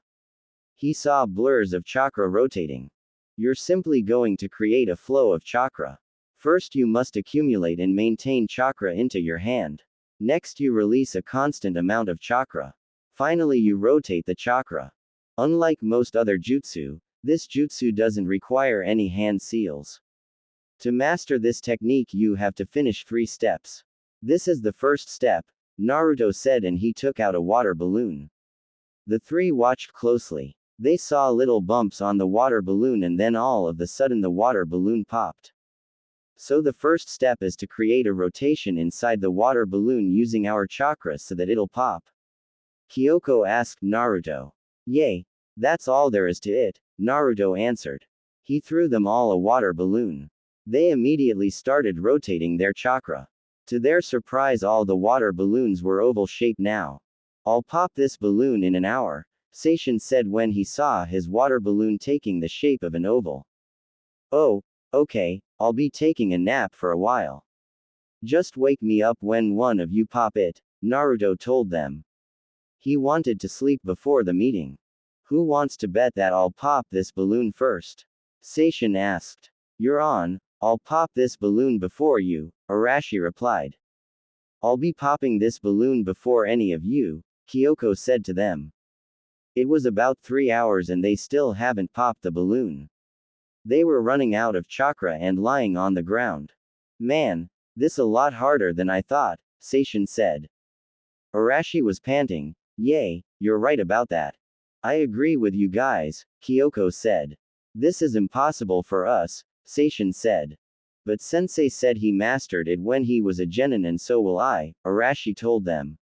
He saw blurs of chakra rotating. You're simply going to create a flow of chakra. First you must accumulate and maintain chakra into your hand. Next you release a constant amount of chakra. Finally you rotate the chakra. Unlike most other jutsu, this jutsu doesn't require any hand seals. To master this technique you have to finish 3 steps. This is the first step, Naruto said, and he took out a water balloon. The 3 watched closely. They saw little bumps on the water balloon and then all of a sudden the water balloon popped. So the first step is to create a rotation inside the water balloon using our chakra so that it'll pop. Kyoko asked Naruto. Yay, that's all there is to it, Naruto answered. He threw them all a water balloon. They immediately started rotating their chakra. To their surprise all the water balloons were oval shaped now. I'll pop this balloon in an hour, Seishin said when he saw his water balloon taking the shape of an oval. Oh, okay, I'll be taking a nap for a while. Just wake me up when one of you pop it, Naruto told them. He wanted to sleep before the meeting. Who wants to bet that I'll pop this balloon first? Seishin asked. You're on, I'll pop this balloon before you, Arashi replied. I'll be popping this balloon before any of you, Kyoko said to them. It was about 3 hours and they still haven't popped the balloon. They were running out of chakra and lying on the ground. Man, this a lot harder than I thought, Seishin said. Arashi was panting. Yay, you're right about that. I agree with you guys, Kyoko said. This is impossible for us, Seishin said. But sensei said he mastered it when he was a genin and so will I, Arashi told them.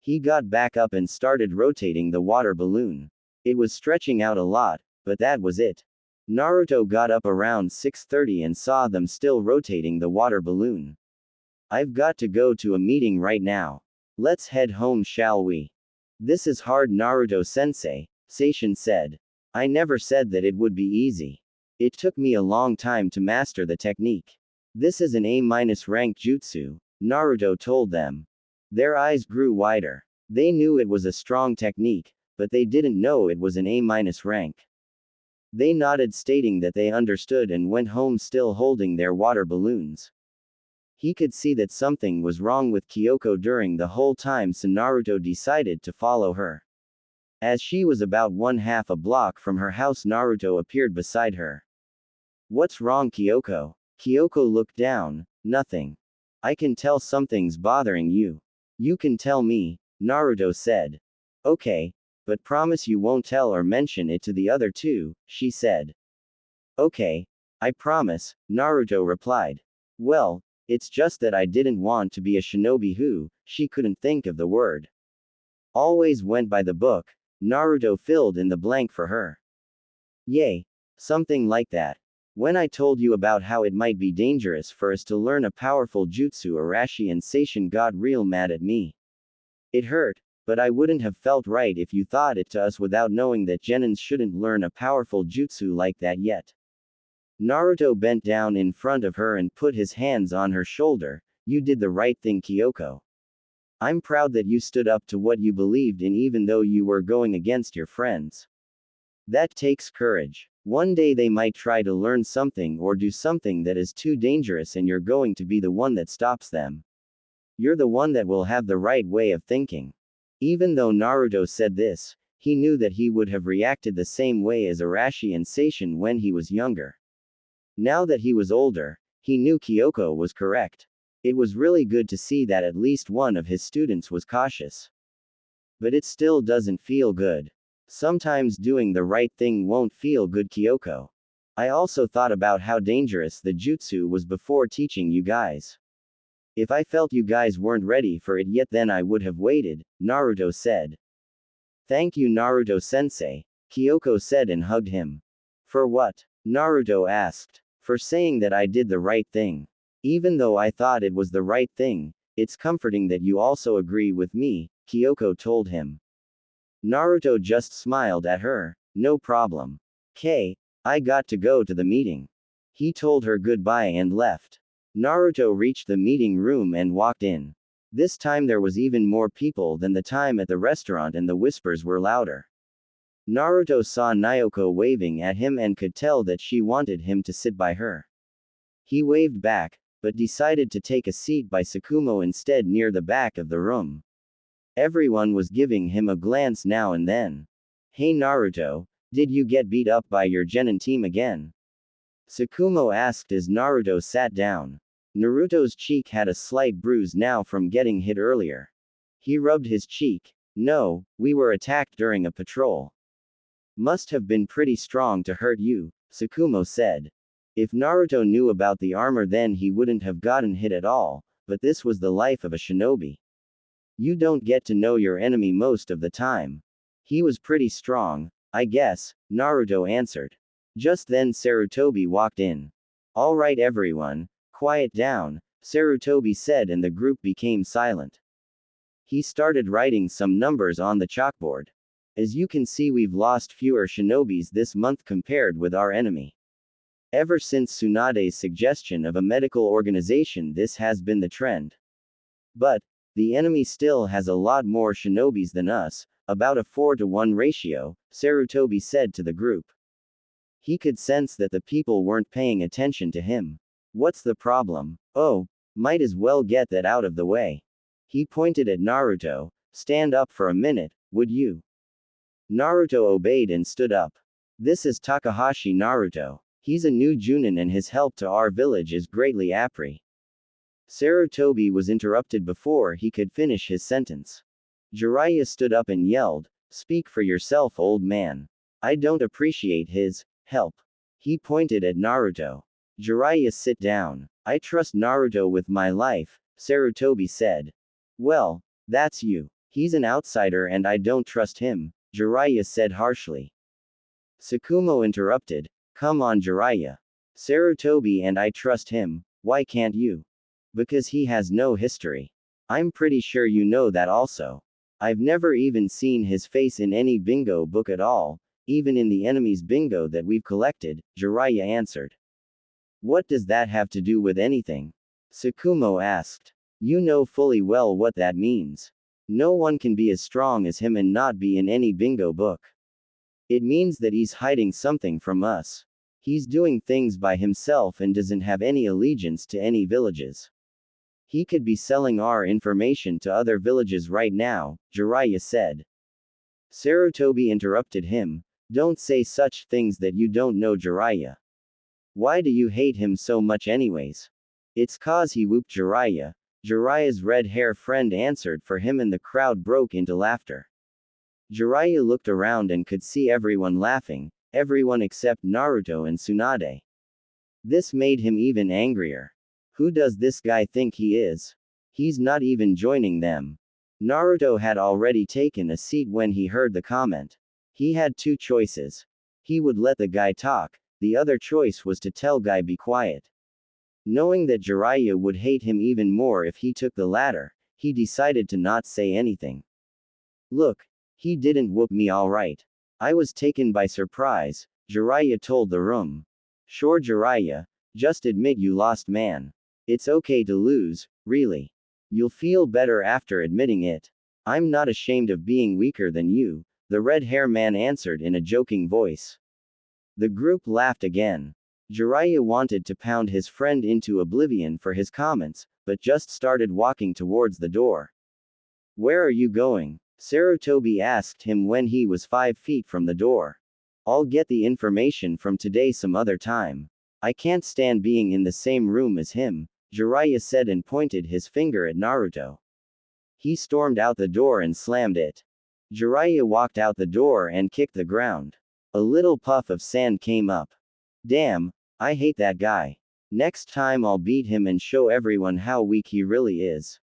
He got back up and started rotating the water balloon. It was stretching out a lot, but that was it. Naruto got up around 6:30 and saw them still rotating the water balloon. I've got to go to a meeting right now. Let's head home, shall we? This is hard, Naruto-sensei, Seishin said. I never said that it would be easy. It took me a long time to master the technique. This is an A- rank jutsu, Naruto told them. Their eyes grew wider. They knew it was a strong technique, but they didn't know it was an A- rank. They nodded, stating that they understood, and went home still holding their water balloons. He could see that something was wrong with Kyoko during the whole time, so Naruto decided to follow her. As she was about 1/2 a block from her house, Naruto appeared beside her. What's wrong, Kyoko? Kyoko looked down. Nothing. I can tell something's bothering you. You can tell me, Naruto said. Okay, but promise you won't tell or mention it to the other 2, she said. Okay, I promise, Naruto replied. Well, it's just that I didn't want to be a shinobi who, she couldn't think of the word. Always went by the book, Naruto filled in the blank for her. Yay. Something like that. When I told you about how it might be dangerous for us to learn a powerful jutsu, Arashi and Seishin got real mad at me. It hurt, but I wouldn't have felt right if you thought it to us without knowing that genins shouldn't learn a powerful jutsu like that yet. Naruto bent down in front of her and put his hands on her shoulder. You did the right thing, Kyoko. I'm proud that you stood up to what you believed in even though you were going against your friends. That takes courage. One day they might try to learn something or do something that is too dangerous and you're going to be the one that stops them. You're the one that will have the right way of thinking. Even though Naruto said this, he knew that he would have reacted the same way as Arashi and Seishin when he was younger. Now that he was older, he knew Kyoko was correct. It was really good to see that at least one of his students was cautious. But it still doesn't feel good. Sometimes doing the right thing won't feel good, Kyoko. I also thought about how dangerous the jutsu was before teaching you guys. If I felt you guys weren't ready for it yet, then I would have waited, Naruto said. Thank you, Naruto-sensei, Kyoko said and hugged him. For what? Naruto asked. For saying that I did the right thing. Even though I thought it was the right thing, it's comforting that you also agree with me, Kyoko told him. Naruto just smiled at her. No problem. I got to go to the meeting. He told her goodbye and left. Naruto reached the meeting room and walked in. This time there was even more people than the time at the restaurant and the whispers were louder. Naruto saw Naoko waving at him and could tell that she wanted him to sit by her. He waved back, but decided to take a seat by Tsukumo instead near the back of the room. Everyone was giving him a glance now and then. Hey Naruto, did you get beat up by your genin team again? Tsukumo asked as Naruto sat down. Naruto's cheek had a slight bruise now from getting hit earlier. He rubbed his cheek. No, we were attacked during a patrol. Must have been pretty strong to hurt you, Tsukumo said. If Naruto knew about the armor then he wouldn't have gotten hit at all, but this was the life of a shinobi. You don't get to know your enemy most of the time. He was pretty strong, I guess, Naruto answered. Just then Sarutobi walked in. All right everyone, quiet down, Sarutobi said and the group became silent. He started writing some numbers on the chalkboard. As you can see, we've lost fewer shinobis this month compared with our enemy. Ever since Tsunade's suggestion of a medical organization, this has been the trend. But the enemy still has a lot more shinobis than us, about a 4-to-1 ratio, Sarutobi said to the group. He could sense that the people weren't paying attention to him. What's the problem? Oh, might as well get that out of the way. He pointed at Naruto. Stand up for a minute, would you? Naruto obeyed and stood up. This is Takahashi Naruto. He's a new Junin and his help to our village is greatly appreciated. Sarutobi was interrupted before he could finish his sentence. Jiraiya stood up and yelled, Speak for yourself, old man. I don't appreciate his help. He pointed at Naruto. Jiraiya, sit down. I trust Naruto with my life, Sarutobi said. Well, that's you. He's an outsider and I don't trust him, Jiraiya said harshly. Tsukumo interrupted. Come on Jiraiya. Sarutobi and I trust him, why can't you? Because he has no history. I'm pretty sure you know that also. I've never even seen his face in any bingo book at all, even in the enemy's bingo that we've collected, Jiraiya answered. What does that have to do with anything? Tsukumo asked. You know fully well what that means. No one can be as strong as him and not be in any bingo book. It means that he's hiding something from us. He's doing things by himself and doesn't have any allegiance to any villages. He could be selling our information to other villages right now, Jiraiya said. Sarutobi interrupted him. Don't say such things that you don't know, Jiraiya. Why do you hate him so much anyways? It's cause he whooped Jiraiya. Jiraiya's red hair friend answered for him and the crowd broke into laughter. Jiraiya looked around and could see everyone laughing, everyone except Naruto and Tsunade. This made him even angrier. Who does this guy think he is? He's not even joining them. Naruto had already taken a seat when he heard the comment. He had two choices. He would let the guy talk, the other choice was to tell guy be quiet. Knowing that Jiraiya would hate him even more if he took the latter, he decided to not say anything. Look, he didn't whoop me alright. I was taken by surprise, Jiraiya told the room. Sure Jiraiya, just admit you lost man. It's okay to lose, really. You'll feel better after admitting it. I'm not ashamed of being weaker than you, the red hair man answered in a joking voice. The group laughed again. Jiraiya wanted to pound his friend into oblivion for his comments, but just started walking towards the door. Where are you going? Sarutobi asked him when he was 5 feet from the door. I'll get the information from today some other time. I can't stand being in the same room as him, Jiraiya said and pointed his finger at Naruto. He stormed out the door and slammed it. Jiraiya walked out the door and kicked the ground. A little puff of sand came up. Damn, I hate that guy. Next time I'll beat him and show everyone how weak he really is.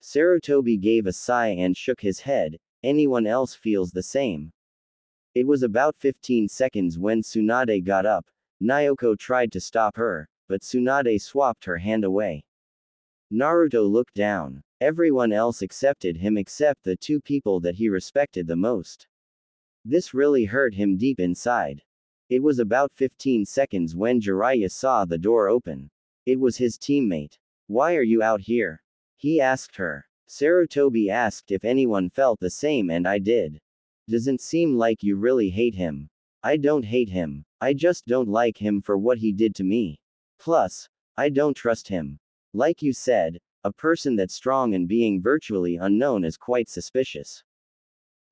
Sarutobi gave a sigh and shook his head. Anyone else feels the same. It was about 15 seconds when Tsunade got up. Naoko tried to stop her, but Tsunade swapped her hand away. Naruto looked down. Everyone else accepted him except the 2 people that he respected the most. This really hurt him deep inside. It was about 15 seconds when Jiraiya saw the door open. It was his teammate. Why are you out here? He asked her. Sarutobi asked if anyone felt the same and I did. Doesn't seem like you really hate him. I don't hate him. I just don't like him for what he did to me. Plus, I don't trust him. Like you said, a person that's strong and being virtually unknown is quite suspicious.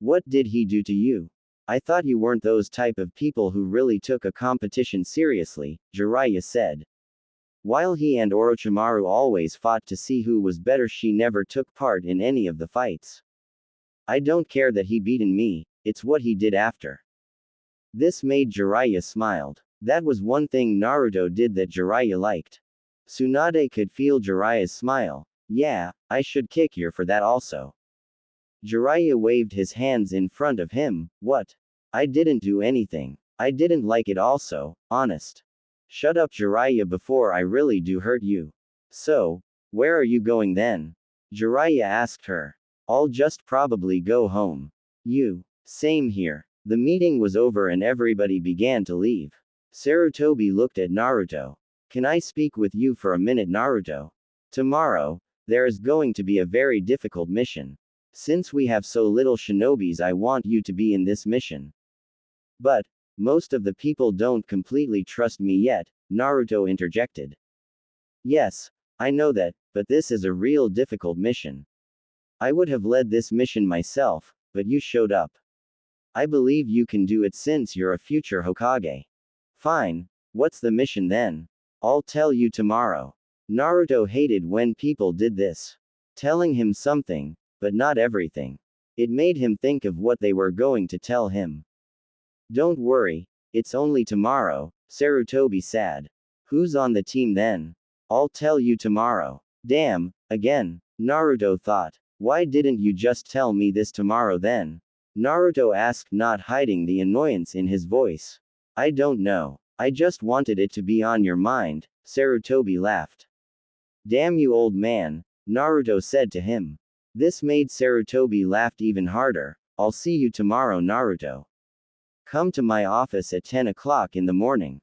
What did he do to you? I thought you weren't those type of people who really took a competition seriously, Jiraiya said. While he and Orochimaru always fought to see who was better, she never took part in any of the fights. I don't care that he beaten me, it's what he did after. This made Jiraiya smiled. That was one thing Naruto did that Jiraiya liked. Tsunade could feel Jiraiya's smile. Yeah, I should kick you for that also. Jiraiya waved his hands in front of him. What? I didn't do anything. I didn't like it also, honest. Shut up Jiraiya before I really do hurt you. So, where are you going then? Jiraiya asked her. I'll just probably go home. You. Same here. The meeting was over and everybody began to leave. Sarutobi looked at Naruto. Can I speak with you for a minute, Naruto? Tomorrow, there is going to be a very difficult mission. Since we have so little shinobis, I want you to be in this mission. But, most of the people don't completely trust me yet, Naruto interjected. Yes, I know that, but this is a real difficult mission. I would have led this mission myself, but you showed up. I believe you can do it since you're a future Hokage. Fine, what's the mission then? I'll tell you tomorrow. Naruto hated when people did this. Telling him something, but not everything. It made him think of what they were going to tell him. Don't worry, it's only tomorrow, Sarutobi said. Who's on the team then? I'll tell you tomorrow. Damn, again, Naruto thought. Why didn't you just tell me this tomorrow then? Naruto asked, not hiding the annoyance in his voice. I don't know. I just wanted it to be on your mind, Sarutobi laughed. Damn you old man, Naruto said to him. This made Sarutobi laugh even harder. I'll see you tomorrow, Naruto. Come to my office at 10 o'clock in the morning.